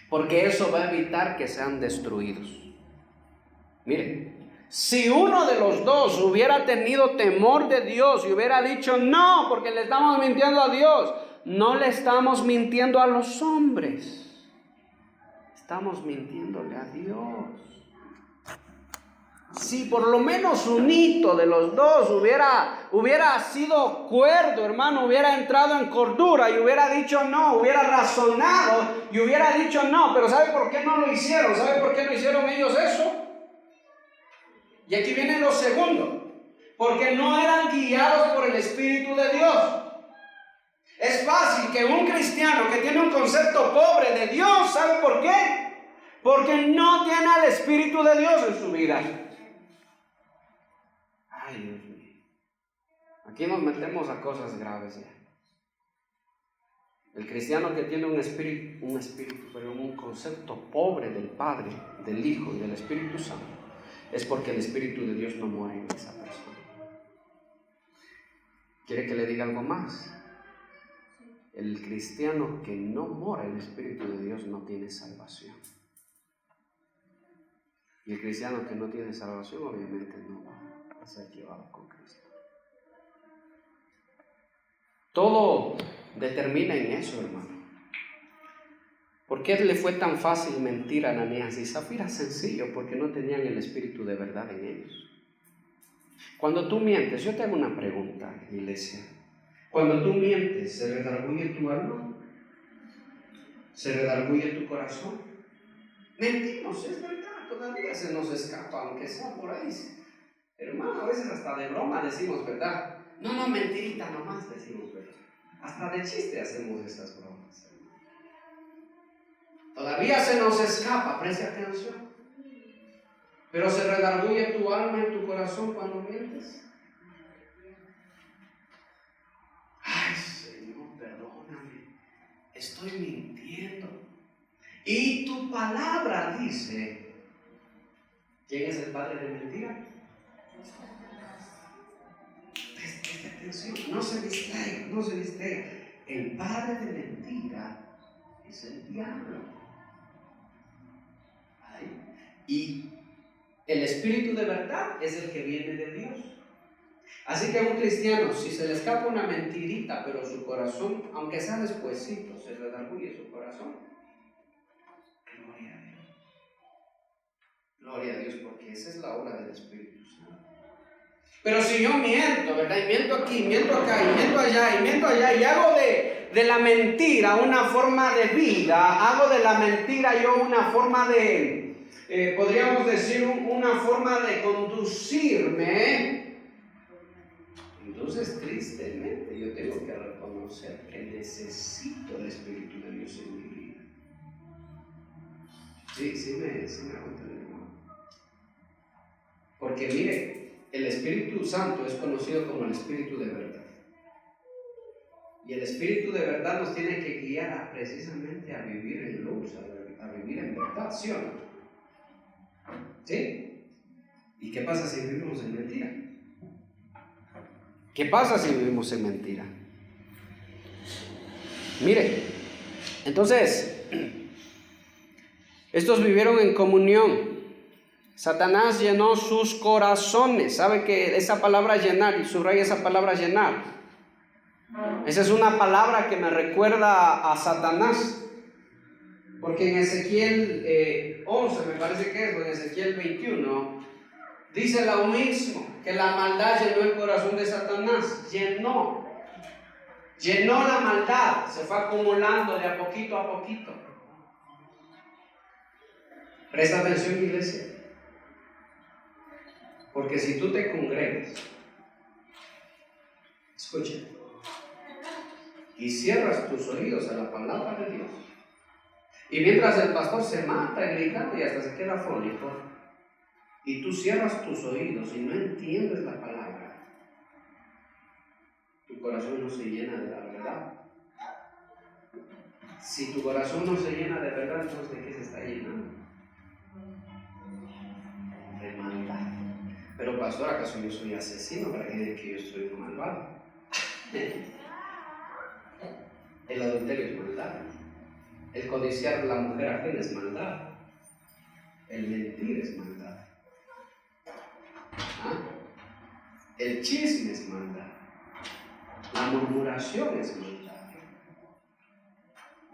Porque eso va a evitar que sean destruidos. Miren, si uno de los dos hubiera tenido temor de Dios y hubiera dicho no, porque le estamos mintiendo a Dios, no le estamos mintiendo a los hombres, estamos mintiéndole a Dios. Si por lo menos un hito de los dos hubiera sido cuerdo, hermano, hubiera entrado en cordura y hubiera dicho no, hubiera razonado y hubiera dicho no, pero ¿sabe por qué no lo hicieron? ¿Sabe por qué no hicieron ellos eso? Y aquí viene lo segundo, porque no eran guiados por el Espíritu de Dios. Es fácil que un cristiano que tiene un concepto pobre de Dios, ¿sabe por qué? Porque no tiene al Espíritu de Dios en su vida. Ay, Dios mío. Aquí nos metemos a cosas graves ya. El cristiano que tiene un concepto pobre del Padre, del Hijo y del Espíritu Santo, es porque el Espíritu de Dios no mora en esa persona. ¿Quiere que le diga algo más? El cristiano que no mora en el Espíritu de Dios no tiene salvación. Y el cristiano que no tiene salvación obviamente no va a ser llevado con Cristo. Todo determina en eso, hermano. ¿Por qué le fue tan fácil mentir a Ananías y Zafira? Sencillo, porque no tenían el Espíritu de verdad en ellos. Cuando tú mientes, yo te hago una pregunta, iglesia. Cuando tú mientes, ¿se redarguye tu alma? ¿Se redarguye tu corazón? Mentimos, es verdad, todavía se nos escapa, aunque sea por ahí. Hermano, a veces hasta de broma decimos verdad. No, mentirita nomás decimos verdad. Hasta de chiste hacemos esas bromas. Todavía se nos escapa, preste atención. Pero se redarguye tu alma y tu corazón cuando mientes. Ay, Señor, perdóname, estoy mintiendo. Y tu palabra dice, ¿quién es el padre de mentira? Preste atención, no se distraiga. El padre de mentira es el diablo. Ay. Y el Espíritu de verdad es el que viene de Dios. Así que a un cristiano, si se le escapa una mentirita, pero su corazón, aunque sea despuesito, se redarguye su corazón, gloria a Dios. Gloria a Dios, porque esa es la obra del Espíritu Santo. Pero si yo miento, ¿verdad? Y miento aquí, miento acá, y miento allá, y hago de la mentira una forma de vida, hago de la mentira yo una forma de, podríamos decir, una forma de conducirme. Entonces, tristemente, yo tengo que reconocer que necesito el Espíritu de Dios en mi vida. Sí me hago entender, ¿no? Porque mire, el Espíritu Santo es conocido como el Espíritu de verdad. Y el Espíritu de verdad nos tiene que guiar precisamente a vivir en luz, a vivir en verdad, ¿sí o no? ¿Sí? ¿Y qué pasa si vivimos en mentira? ¿Qué pasa si vivimos en mentira? Mire, entonces, estos vivieron en comunión. Satanás llenó sus corazones. ¿Sabe que esa palabra llenar, y subraya esa palabra llenar? Esa es una palabra que me recuerda a Satanás. Porque en Ezequiel 11, me parece que es, o en Ezequiel 21, dice lo mismo, que la maldad llenó el corazón de Satanás. Llenó la maldad, se fue acumulando de a poquito. Presta atención, iglesia. Porque si tú te congregas, escucha, y cierras tus oídos a la palabra de Dios, y mientras el pastor se mata gritando y hasta se queda afónico, y tú cierras tus oídos y no entiendes la palabra, tu corazón no se llena de la verdad. Si tu corazón no se llena de verdad, entonces ¿de qué se está llenando? De maldad. Pero pastor, ¿acaso yo soy asesino para que digan que yo soy un malvado? El adulterio es maldad. El codiciar a la mujer ajena es maldad. El mentir es maldad. ¿Ah? El chisme es maldad. La murmuración es maldad.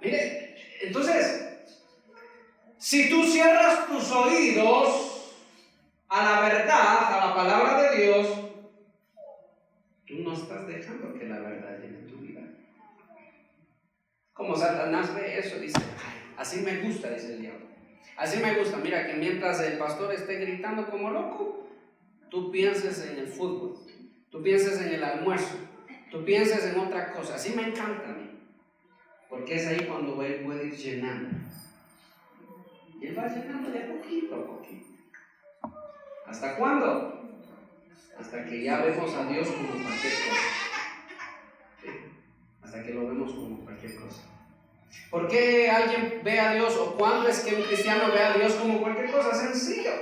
Mire, entonces, si tú cierras tus oídos a la verdad, a la palabra de Dios, tú no estás dejando que la verdad llene tu vida. Como Satanás ve eso, dice, así me gusta, dice el diablo. Así me gusta, mira, que mientras el pastor esté gritando como loco, tú pienses en el fútbol, tú pienses en el almuerzo, tú pienses en otra cosa. Así me encanta a mí. Porque es ahí cuando él puede ir llenando. Y él va llenando de poquito a poquito. ¿Hasta cuándo? Hasta que ya vemos a Dios como cualquier cosa. ¿Sí? Hasta que lo vemos como cualquier cosa. ¿Por qué alguien ve a Dios o cuándo es que un cristiano ve a Dios como cualquier cosa? Sencillo.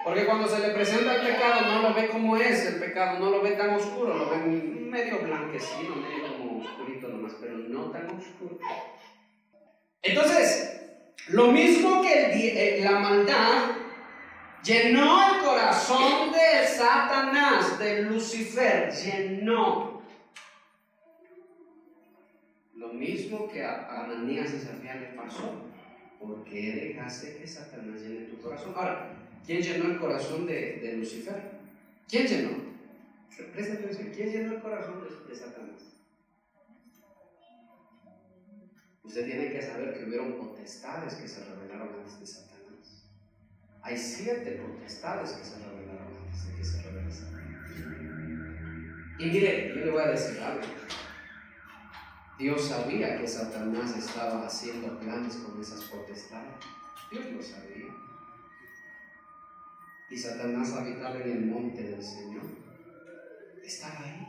Porque cuando se le presenta el pecado no lo ve como es el pecado, no lo ve tan oscuro, lo ve medio blanquecino, medio como oscurito nomás, pero no tan oscuro. Entonces, lo mismo que la maldad llenó el corazón de Satanás, de Lucifer, llenó. Lo mismo que a Ananías y Zafira le pasó. ¿Por qué dejaste que Satanás llene tu corazón? Ahora, ¿quién llenó el corazón de Lucifer? ¿Quién llenó? Presta atención, ¿quién llenó el corazón de Satanás? Usted tiene que saber que hubieron potestades que se rebelaron antes de Satanás. Hay 7 potestades que se rebelaron antes de que se rebele Satanás. Y mire, yo le voy a decir algo. Dios sabía que Satanás estaba haciendo planes con esas potestades. Dios lo sabía. Y Satanás habitaba en el monte del Señor. Estaba ahí.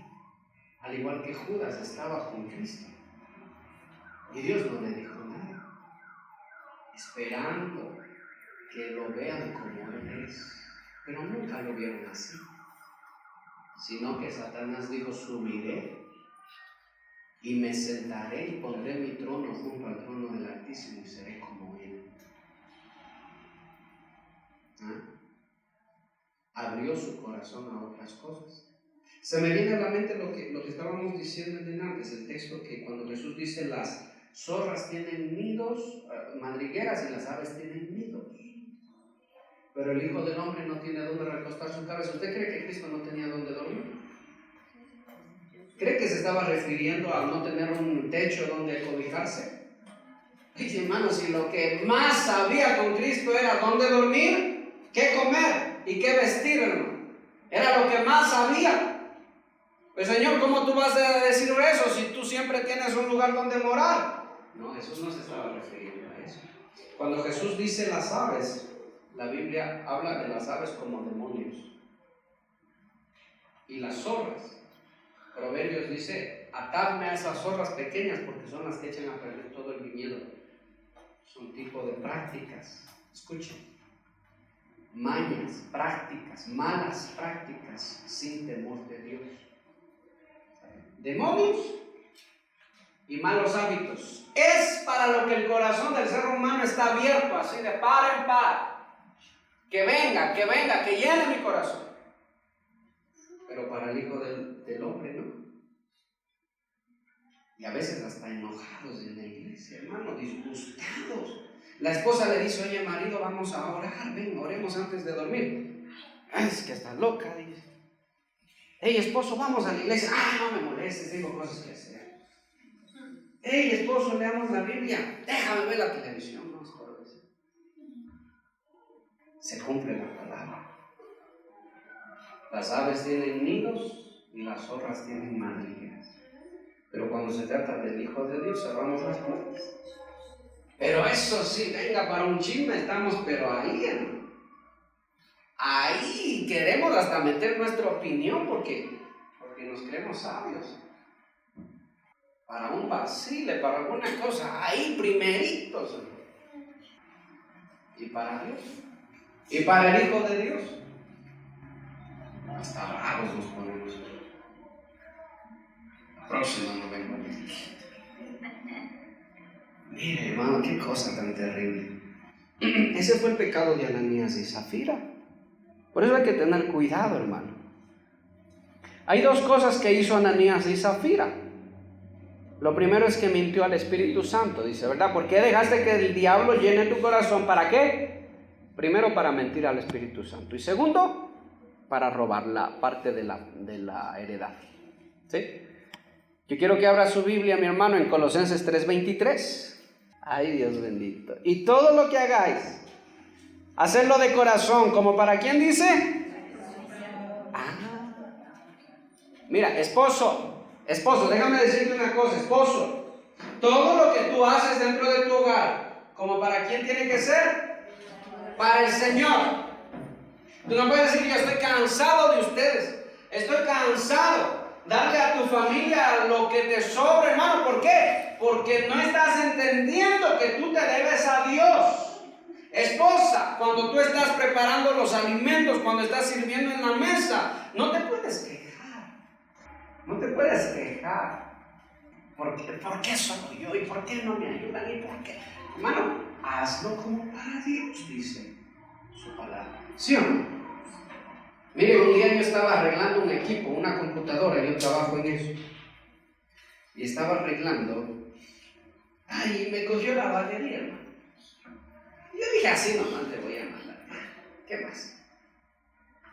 Al igual que Judas estaba con Cristo. Y Dios no le dijo nada. Esperando que lo vean como Él es. Pero nunca lo vieron así. Sino que Satanás dijo, subiré y me sentaré y pondré mi trono junto al trono del Altísimo y seré como Él. ¿Ah? Abrió su corazón a otras cosas. Se me viene a la mente lo que estábamos diciendo antes, el texto que cuando Jesús dice las zorras tienen nidos, madrigueras, y las aves tienen nidos, pero el Hijo del Hombre no tiene dónde recostar su cabeza. ¿Usted cree que Cristo no tenía dónde dormir? ¿Cree que se estaba refiriendo a no tener un techo donde cobijarse? Y hermanos, si lo que más sabía con Cristo era dónde dormir, qué comer y qué vestir, hermano, era lo que más sabía. Pues Señor, ¿cómo tú vas a decir eso si tú siempre tienes un lugar donde morar? No, Jesús no se estaba refiriendo a eso. Cuando Jesús dice las aves, la Biblia habla de las aves como demonios. Y las zorras, Proverbios dice atadme a esas zorras pequeñas porque son las que echan a perder todo el viñedo. Son tipo de prácticas, escuchen, mañas, prácticas, malas prácticas sin temor de Dios. Demonios y malos hábitos. Es para lo que el corazón del ser humano está abierto, así de par en par. Que venga, que llene mi corazón. Pero para el Hijo del Hombre no. Y a veces hasta enojados en la iglesia, hermano, disgustados. La esposa le dice, oye marido, vamos a orar, ven, oremos antes de dormir. Ay, es que está loca, dice. Hey, esposo, vamos a la iglesia. Ah, no me molestes, tengo cosas que hacer. Hey, esposo, leamos la Biblia. Déjame ver la televisión. No, se cumple la palabra. Las aves tienen nidos y las zorras tienen madrigueras. Pero cuando se trata del Hijo de Dios, cerramos las puertas. Pero eso sí, venga, para un chisme estamos, pero ahí, hermano. Ahí queremos hasta meter nuestra opinión porque nos creemos sabios. Para un vacile, para alguna cosa, ahí primeritos. Y para Dios. Y para el Hijo de Dios. Hasta bravos nos ponemos. La próxima no vengo a la iglesia. Mire, hermano, qué cosa tan terrible. Ese fue el pecado de Ananías y Zafira. Por eso hay que tener cuidado, hermano. Hay dos cosas que hizo Ananías y Zafira. Lo primero es que mintió al Espíritu Santo, dice, ¿verdad? ¿Por qué dejaste que el diablo llene tu corazón? ¿Para qué? Primero, para mentir al Espíritu Santo. Y segundo, para robar la parte de la heredad. ¿Sí? Yo quiero que abra su Biblia, mi hermano, en Colosenses 3:23. Ay, Dios bendito. Y todo lo que hagáis, hacerlo de corazón, ¿como para quién dice? Mira, esposo, déjame decirte una cosa, esposo. Todo lo que tú haces dentro de tu hogar, ¿como para quién tiene que ser? Para el Señor. Tú no puedes decir, yo estoy cansado de ustedes. Estoy cansado. Darle a tu familia lo que te sobra, hermano. ¿Por qué? Porque no estás entendiendo que tú te debes a Dios. Esposa, cuando tú estás preparando los alimentos, cuando estás sirviendo en la mesa, no te puedes quejar. No te puedes quejar. ¿Por qué solo yo? ¿Y por qué no me ayudan? ¿Y por qué? Hermano, hazlo como para Dios, dice su palabra. ¿Sí o no? Mire, un día yo estaba arreglando un equipo, una computadora, yo trabajo en eso. Y estaba arreglando. Ay, me cogió la batería, hermano. Yo dije, así nomás le voy a mandar. ¿Qué más?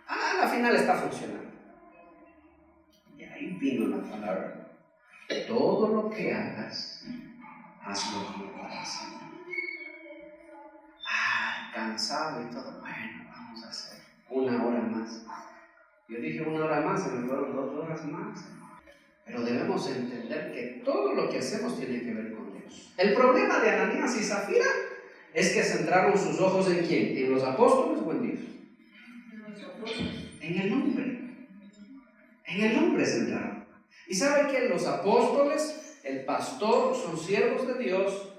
Al final está funcionando. Y ahí vino la palabra. Todo lo que hagas, hazlo como para Señor. Cansado y todo. Bueno, vamos a hacer 1 hora más. Yo dije 1 hora más, se me fueron 2 horas más. Pero debemos entender que todo lo que hacemos tiene que ver con Dios. El problema de Ananías y Zafira es que centraron sus ojos ¿en quién? ¿En los apóstoles o en Dios? En el hombre. En el hombre centraron. Y saben que los apóstoles, el pastor, son siervos de Dios,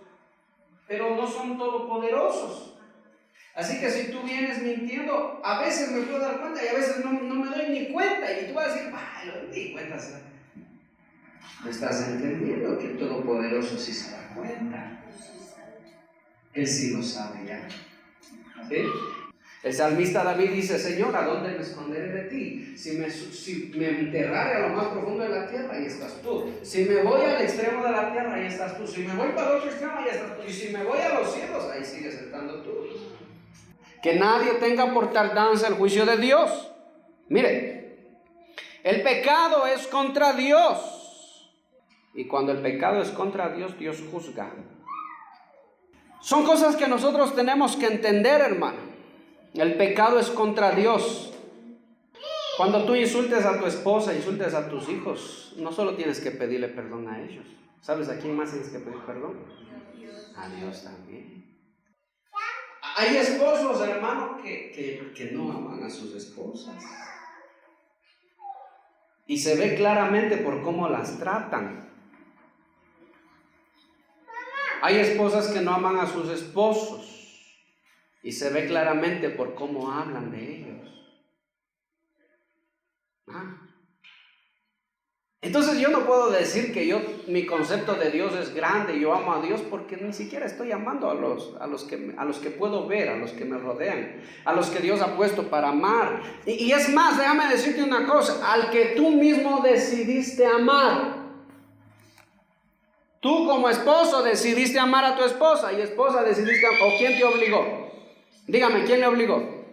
pero no son todopoderosos. Así que si tú vienes mintiendo, a veces me puedo dar cuenta y a veces no me doy ni cuenta. Y tú vas a decir, no me di cuenta. ¿Sí? No estás entendiendo que el Todopoderoso sí se da cuenta. Él sí lo sabe ya. ¿Sí? El salmista David dice, Señor, ¿a dónde me esconderé de ti? Si me enterrare a lo más profundo de la tierra, ahí estás tú. Si me voy al extremo de la tierra, ahí estás tú. Si me voy para el otro extremo, ahí estás tú. Y si me voy a los cielos, ahí sigues estando tú. Que nadie tenga por tardanza el juicio de Dios. Mire, el pecado es contra Dios. Y cuando el pecado es contra Dios, Dios juzga. Son cosas que nosotros tenemos que entender, hermano. El pecado es contra Dios. Cuando tú insultes a tu esposa, insultes a tus hijos, no solo tienes que pedirle perdón a ellos. ¿Sabes a quién más tienes que pedir perdón? A Dios también. Hay esposos, hermano, que no aman a sus esposas. Y se ve claramente por cómo las tratan. Hay esposas que no aman a sus esposos y se ve claramente por cómo hablan de ellos. Entonces yo no puedo decir que mi concepto de Dios es grande, yo amo a Dios, porque ni siquiera estoy amando a los que puedo ver, a los que me rodean, a los que Dios ha puesto para amar. Y es más, déjame decirte una cosa, al que tú mismo decidiste amar. Tú como esposo decidiste amar a tu esposa y esposa decidiste amar. ¿O quién te obligó? Dígame, ¿quién le obligó?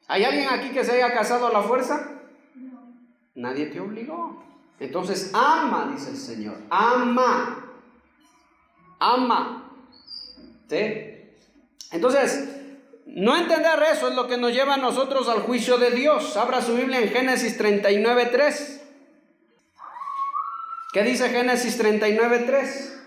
¿Hay alguien aquí que se haya casado a la fuerza? No. Nadie te obligó. Entonces ama, dice el Señor. Ama. Ama. ¿Sí? Entonces, no entender eso es lo que nos lleva a nosotros al juicio de Dios. Abra su Biblia en Génesis 39:3. ¿Qué dice Génesis 39:3?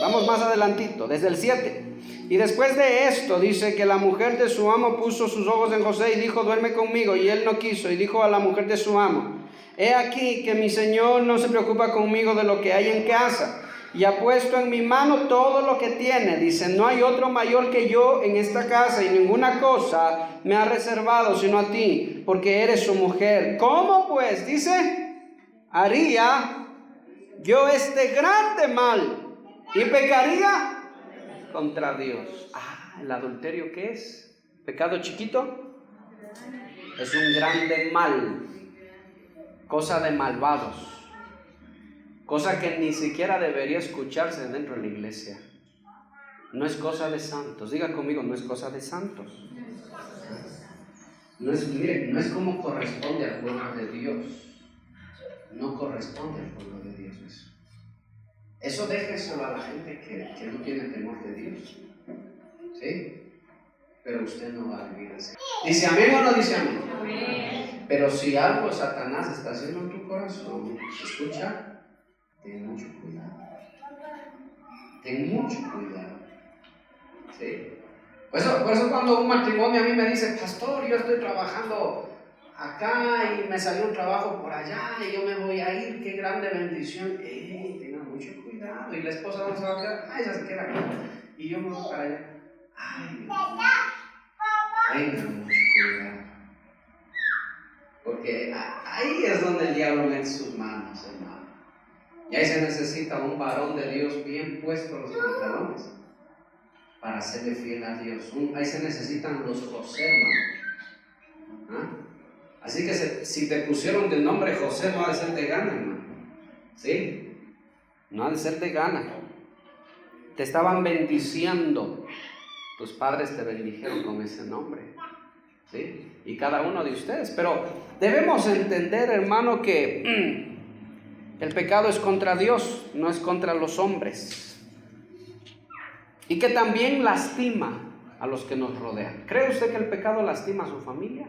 Vamos más adelantito, desde el 7. Y después de esto dice que la mujer de su amo puso sus ojos en José y dijo, duerme conmigo. Y él no quiso y dijo a la mujer de su amo, he aquí que mi señor no se preocupa conmigo de lo que hay en casa y ha puesto en mi mano todo lo que tiene. Dice, no hay otro mayor que yo en esta casa y ninguna cosa me ha reservado sino a ti, porque eres su mujer. ¿Cómo pues? Dice, haría yo este grande mal y pecaría contra Dios. ¿El adulterio qué es? ¿Pecado chiquito? Es un grande mal, cosa de malvados, cosa que ni siquiera debería escucharse dentro de la iglesia. No es cosa de santos. Diga conmigo, no es cosa de santos. No es como corresponde al pueblo de Dios. No corresponde al pueblo de Dios eso. Eso déjeselo a la gente que no tiene temor de Dios. ¿Sí? Pero usted no va a vivir así. ¿Dice amén o no dice amén? Amén. Pero si algo Satanás está haciendo en tu corazón, escucha, ten mucho cuidado. Ten mucho cuidado. ¿Sí? Por eso cuando un matrimonio a mí me dice, pastor, yo estoy trabajando acá y me salió un trabajo por allá y yo me voy a ir, qué grande bendición. Tenga mucho cuidado. Y la esposa no se va a quedar, ella se queda acá y yo me voy para allá. Tenga mucho cuidado. Porque ahí es donde el diablo mete sus manos, hermano. Y ahí se necesita un varón de Dios bien puesto los pantalones para serle fiel a Dios. Ahí se necesitan los José, hermano. Así que si te pusieron de nombre José, no ha de ser de gana, hermano. ¿Sí? No ha de ser de gana. Te estaban bendiciendo. Tus padres te bendijeron con ese nombre. ¿Sí? Y cada uno de ustedes. Pero debemos entender, hermano, que el pecado es contra Dios, no es contra los hombres. Y que también lastima a los que nos rodean. ¿Cree usted que el pecado lastima a su familia?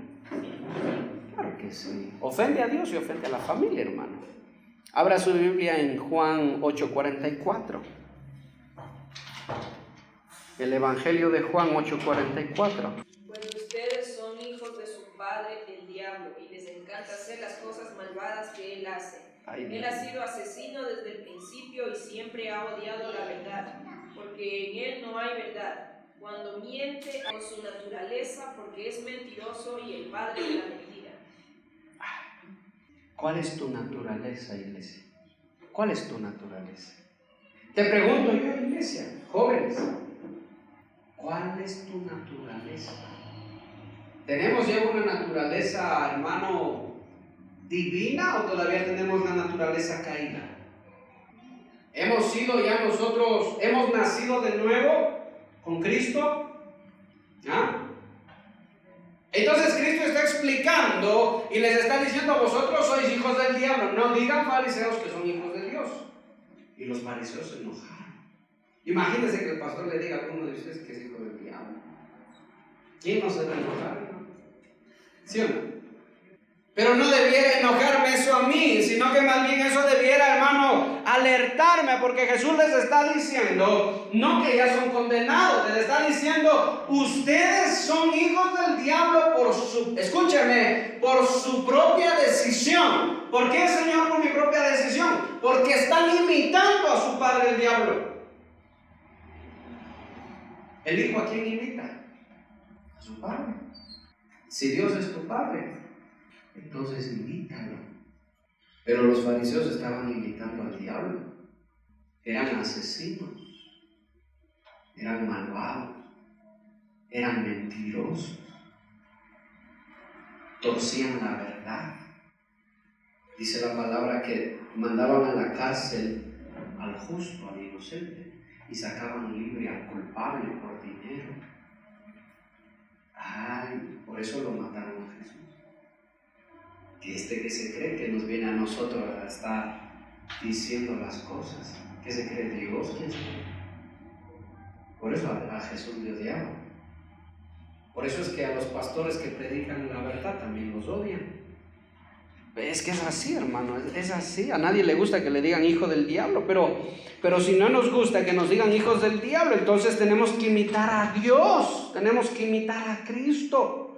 Claro que sí. Ofende a Dios y ofende a la familia, hermano. Abra su Biblia en Juan 8:44. El Evangelio de Juan 8:44. Pues ustedes son hijos de su padre, el diablo, y les encanta hacer las cosas malvadas que él hace. Él ha sido asesino desde el principio y siempre ha odiado la verdad, porque en él no hay verdad. Cuando miente a su naturaleza, porque es mentiroso y el padre de la mentira. ¿Cuál es tu naturaleza, iglesia? ¿Cuál es tu naturaleza? Te pregunto yo, iglesia, jóvenes, ¿cuál es tu naturaleza? ¿Tenemos ya una naturaleza, hermano, divina o todavía tenemos la naturaleza caída? ¿Hemos sido ya nosotros, hemos nacido de nuevo con Cristo? Entonces Cristo está explicando y les está diciendo, vosotros sois hijos del diablo. No digan fariseos que son hijos de Dios. Y los fariseos se enojaron. Imagínense que el pastor le diga a alguno de ustedes que es hijo del diablo. ¿Quién no se va a enojar? ¿Sí o no? Pero no debiera enojarme eso a mí, sino que más bien eso debiera, hermano, alertarme, porque Jesús les está diciendo, no que ya son condenados, les está diciendo, ustedes son hijos del diablo escúcheme, por su propia decisión. ¿Por qué, Señor, por mi propia decisión? Porque están imitando a su padre el diablo. ¿El hijo a quién imita? A su padre. Si Dios es tu padre, entonces imítalo. Pero los fariseos estaban imitando al diablo. Eran asesinos, eran malvados, eran mentirosos, torcían la verdad. Dice la palabra que mandaban a la cárcel al justo, al inocente, y sacaban libre al culpable por dinero. Ay, por eso lo mataron a Jesús. Que se cree que nos viene a nosotros a estar diciendo las cosas. ¿Qué se cree Dios? ¿Quién se cree? Por eso a Jesús le odiaba. Por eso es que a los pastores que predican la verdad también los odian. Es que es así, hermano, es así. A nadie le gusta que le digan hijo del diablo, pero si no nos gusta que nos digan hijos del diablo, entonces tenemos que imitar a Dios, tenemos que imitar a Cristo.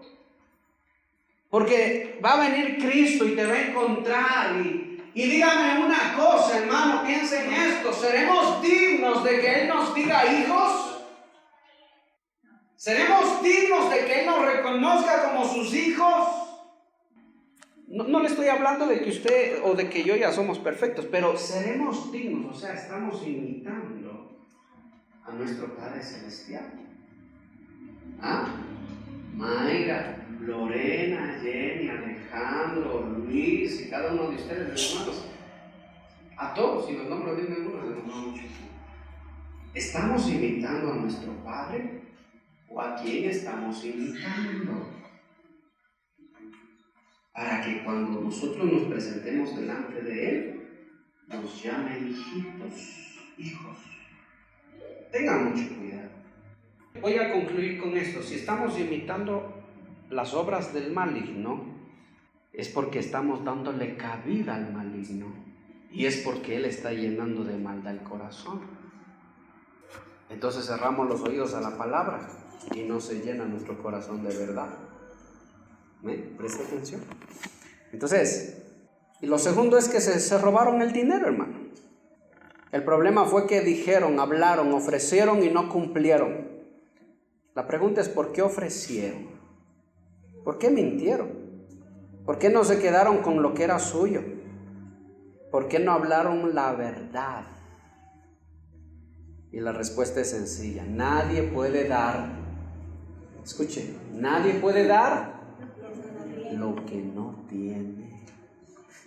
Porque va a venir Cristo y te va a encontrar y dígame una cosa, hermano, piensen en esto, ¿seremos dignos de que Él nos diga hijos? ¿Seremos dignos de que Él nos reconozca como sus hijos? No le estoy hablando de que usted o de que yo ya somos perfectos, pero seremos dignos, o sea, estamos imitando a nuestro Padre Celestial. Mayra, Lorena, Jenny, Alejandro, Luis y cada uno de ustedes, hermanos, a todos, si los nombro de ninguno, les nombro mucho. ¿Estamos imitando a nuestro Padre o a quién estamos imitando? Para que cuando nosotros nos presentemos delante de Él, nos llame hijitos, hijos. Tengan mucho cuidado. Voy a concluir con esto. Si estamos imitando las obras del maligno, es porque estamos dándole cabida al maligno. Y es porque Él está llenando de maldad el corazón. Entonces cerramos los oídos a la palabra y no se llena nuestro corazón de verdad. Presta atención. Entonces, y lo segundo es que se robaron el dinero, hermano. El problema fue que dijeron, hablaron, ofrecieron y no cumplieron. La pregunta es, ¿por qué ofrecieron? ¿Por qué mintieron? ¿Por qué no se quedaron con lo que era suyo? ¿Por qué no hablaron la verdad? Y la respuesta es sencilla. Nadie puede dar, escuchen, nadie puede dar lo que no tiene.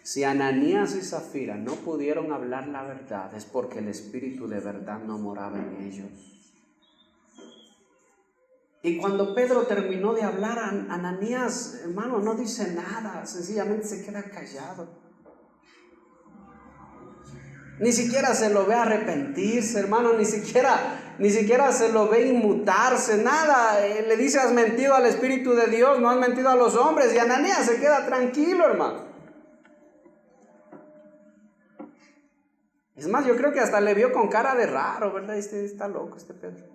Si Ananías y Zafira no pudieron hablar la verdad, es porque el Espíritu de verdad no moraba en ellos. Y cuando Pedro terminó de hablar, Ananías, hermano, no dice nada, sencillamente se queda callado. Ni siquiera se lo ve arrepentirse, hermano, ni siquiera se lo ve inmutarse, nada. Le dice, has mentido al Espíritu de Dios, no has mentido a los hombres. Y Ananías se queda tranquilo, hermano. Es más, yo creo que hasta le vio con cara de raro, ¿verdad? Está loco este Pedro.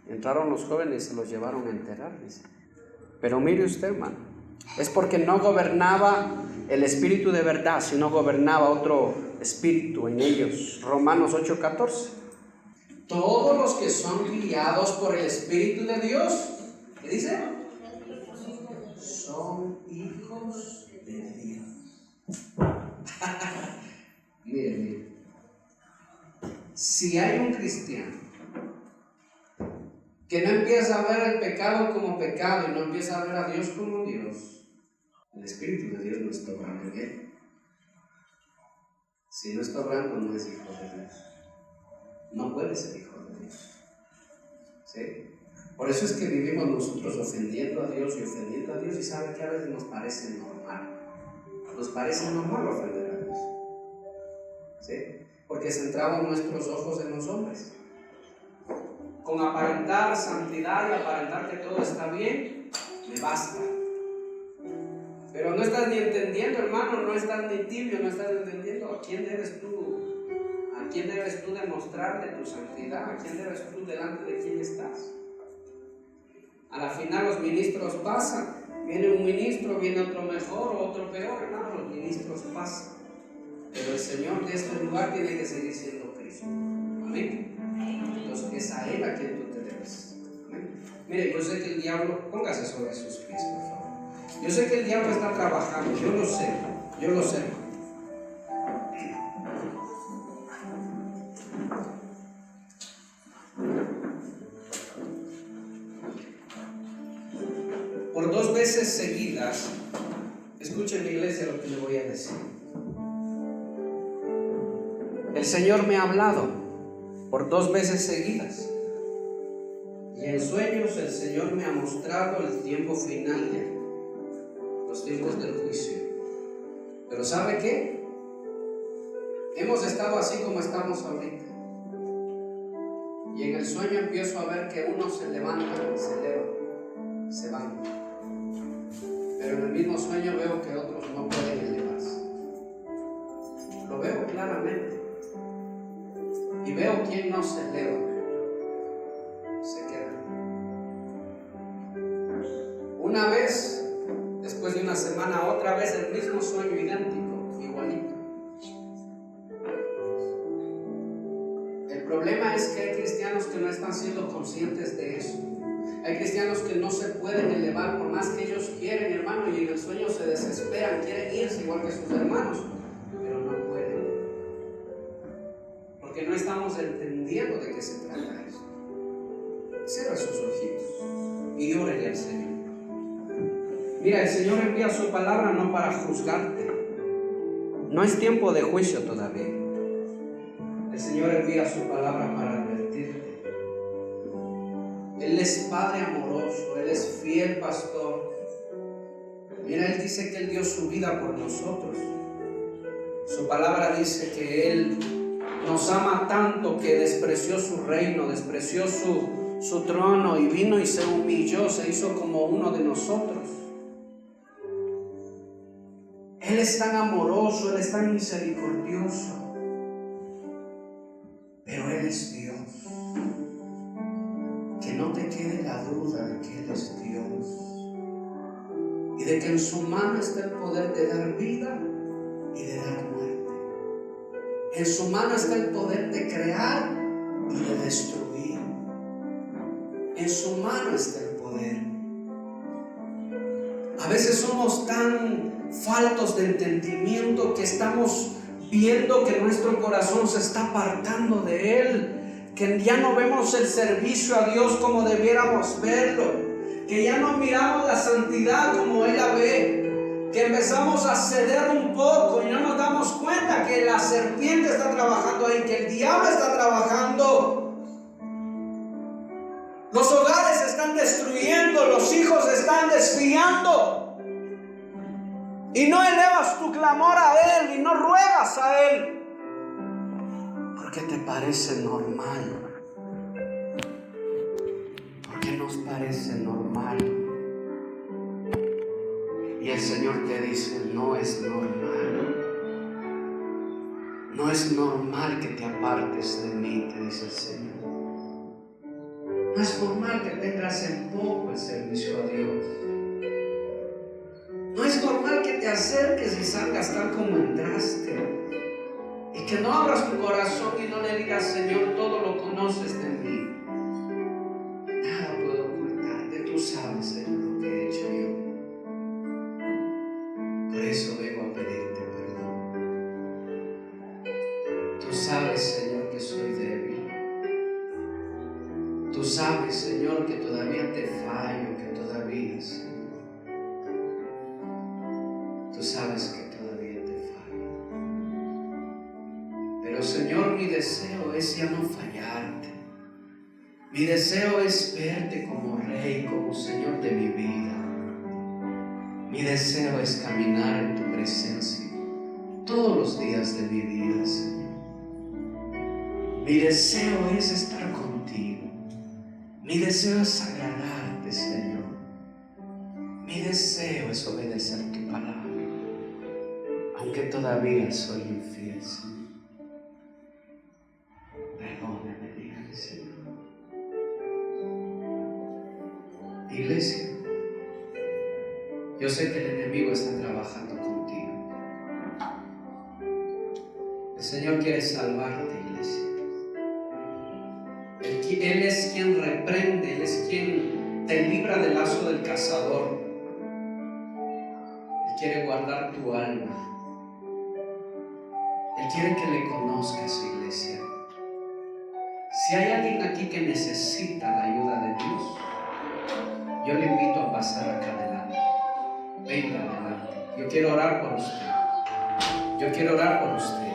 Entraron los jóvenes y se los llevaron a enterrar, dice. Pero mire usted, hermano, es porque no gobernaba el espíritu de verdad, sino gobernaba otro espíritu en ellos. Romanos 8:14. Todos los que son guiados por el Espíritu de Dios, ¿qué dice? Son hijos de Dios. Mire. Si hay un cristiano que no empieza a ver el pecado como pecado y no empieza a ver a Dios como Dios, el Espíritu de Dios no está obrando en él. Si no está obrando, no es hijo de Dios. No puede ser hijo de Dios. ¿Sí? Por eso es que vivimos nosotros ofendiendo a Dios y sabe que a veces nos parece normal. Nos parece normal ofender a Dios. ¿Sí? Porque centramos nuestros ojos en los hombres. con aparentar santidad y aparentar que todo está bien, me basta. Pero no estás ni entendiendo, hermano, no estás ni tibio, no estás entendiendo a quién debes tú demostrarle tu santidad, a quién debes tú delante de quién estás. A la final los ministros pasan, viene un ministro, viene otro mejor o otro peor, hermano, los ministros pasan. Pero el Señor de este lugar tiene que seguir siendo Cristo. Amén. Entonces es a Él a quien tú te debes. Amén. Mire, yo sé que el diablo, póngase sobre sus pies, por favor. Yo sé que el diablo está trabajando, yo lo sé. Por 2 veces seguidas, escuchen, iglesia, lo que le voy a decir. El Señor me ha hablado por 2 veces seguidas. Y en sueños el Señor me ha mostrado el tiempo final ya, los tiempos del juicio. Pero ¿sabe qué? Hemos estado así como estamos ahorita. Y en el sueño empiezo a ver que unos se levantan, se elevan, se van. Pero en el mismo sueño veo que otros no pueden elevarse. Lo veo claramente. Y veo quién no se eleva, se queda. Una vez, después de una semana, otra vez el mismo sueño idéntico, igualito. El problema es que hay cristianos que no están siendo conscientes de eso. Hay cristianos que no se pueden elevar por más que ellos quieren, hermano, y en el sueño se desesperan, quieren irse igual que sus hermanos, pero no pueden. Porque no estamos entendiendo de qué se trata eso. Cierra sus ojitos y órale al Señor. Mira, el Señor envía su palabra no para juzgarte. No es tiempo de juicio todavía. El Señor envía su palabra para advertirte. Él es Padre amoroso, Él es fiel pastor. Mira, Él dice que Él dio su vida por nosotros. Su palabra dice que Él nos ama tanto que despreció su reino, despreció su trono y vino y se humilló, se hizo como uno de nosotros. Él es tan amoroso, Él es tan misericordioso, pero Él es Dios. Que no te quede la duda de que Él es Dios y de que en su mano está el poder de dar vida y de dar muerte. En su mano está el poder de crear y de destruir. En su mano está el poder. A veces somos tan faltos de entendimiento que estamos viendo que nuestro corazón se está apartando de Él, que ya no vemos el servicio a Dios como debiéramos verlo, que ya no miramos la santidad como Él la ve, que empezamos a ceder un poco y no nos damos cuenta que la serpiente está trabajando ahí, que el diablo está trabajando. Los hogares se están destruyendo, los hijos se están desviando y no elevas tu clamor a Él y no ruegas a Él porque te parece normal, porque nos parece normal. Y el Señor te dice, no es normal. No es normal que te apartes de mí, te dice el Señor. No es normal que tengas en poco el servicio a Dios. No es normal que te acerques y salgas tal como entraste. Y que no abras tu corazón y no le digas, Señor, todo lo conoces de mí. Nada puedo ocultarte. Tú sabes, Señor, lo que he hecho yo. Por eso vengo a pedirte perdón. Tú sabes, Señor, que soy débil. Tú sabes, Señor, que todavía te fallo, que todavía, Señor. Tú sabes que todavía te fallo. Pero, Señor, mi deseo es ya no fallarte. Mi deseo es verte como Rey, como Señor de mi vida. Mi deseo es caminar en tu presencia todos los días de mi vida, Señor. Mi deseo es estar contigo. Mi deseo es agradarte, Señor. Mi deseo es obedecer tu palabra, aunque todavía soy infiel, Señor. Perdóname, dígale, Señor. Iglesia, yo sé que el enemigo está trabajando contigo. El Señor quiere salvarte, iglesia. Él es quien reprende, Él es quien te libra del lazo del cazador. Él quiere guardar tu alma. Él quiere que le conozcas, iglesia. Si hay alguien aquí que necesita la ayuda de Dios, yo le invito a pasar acá adelante. Venga adelante. Yo quiero orar por usted. Yo quiero orar por usted.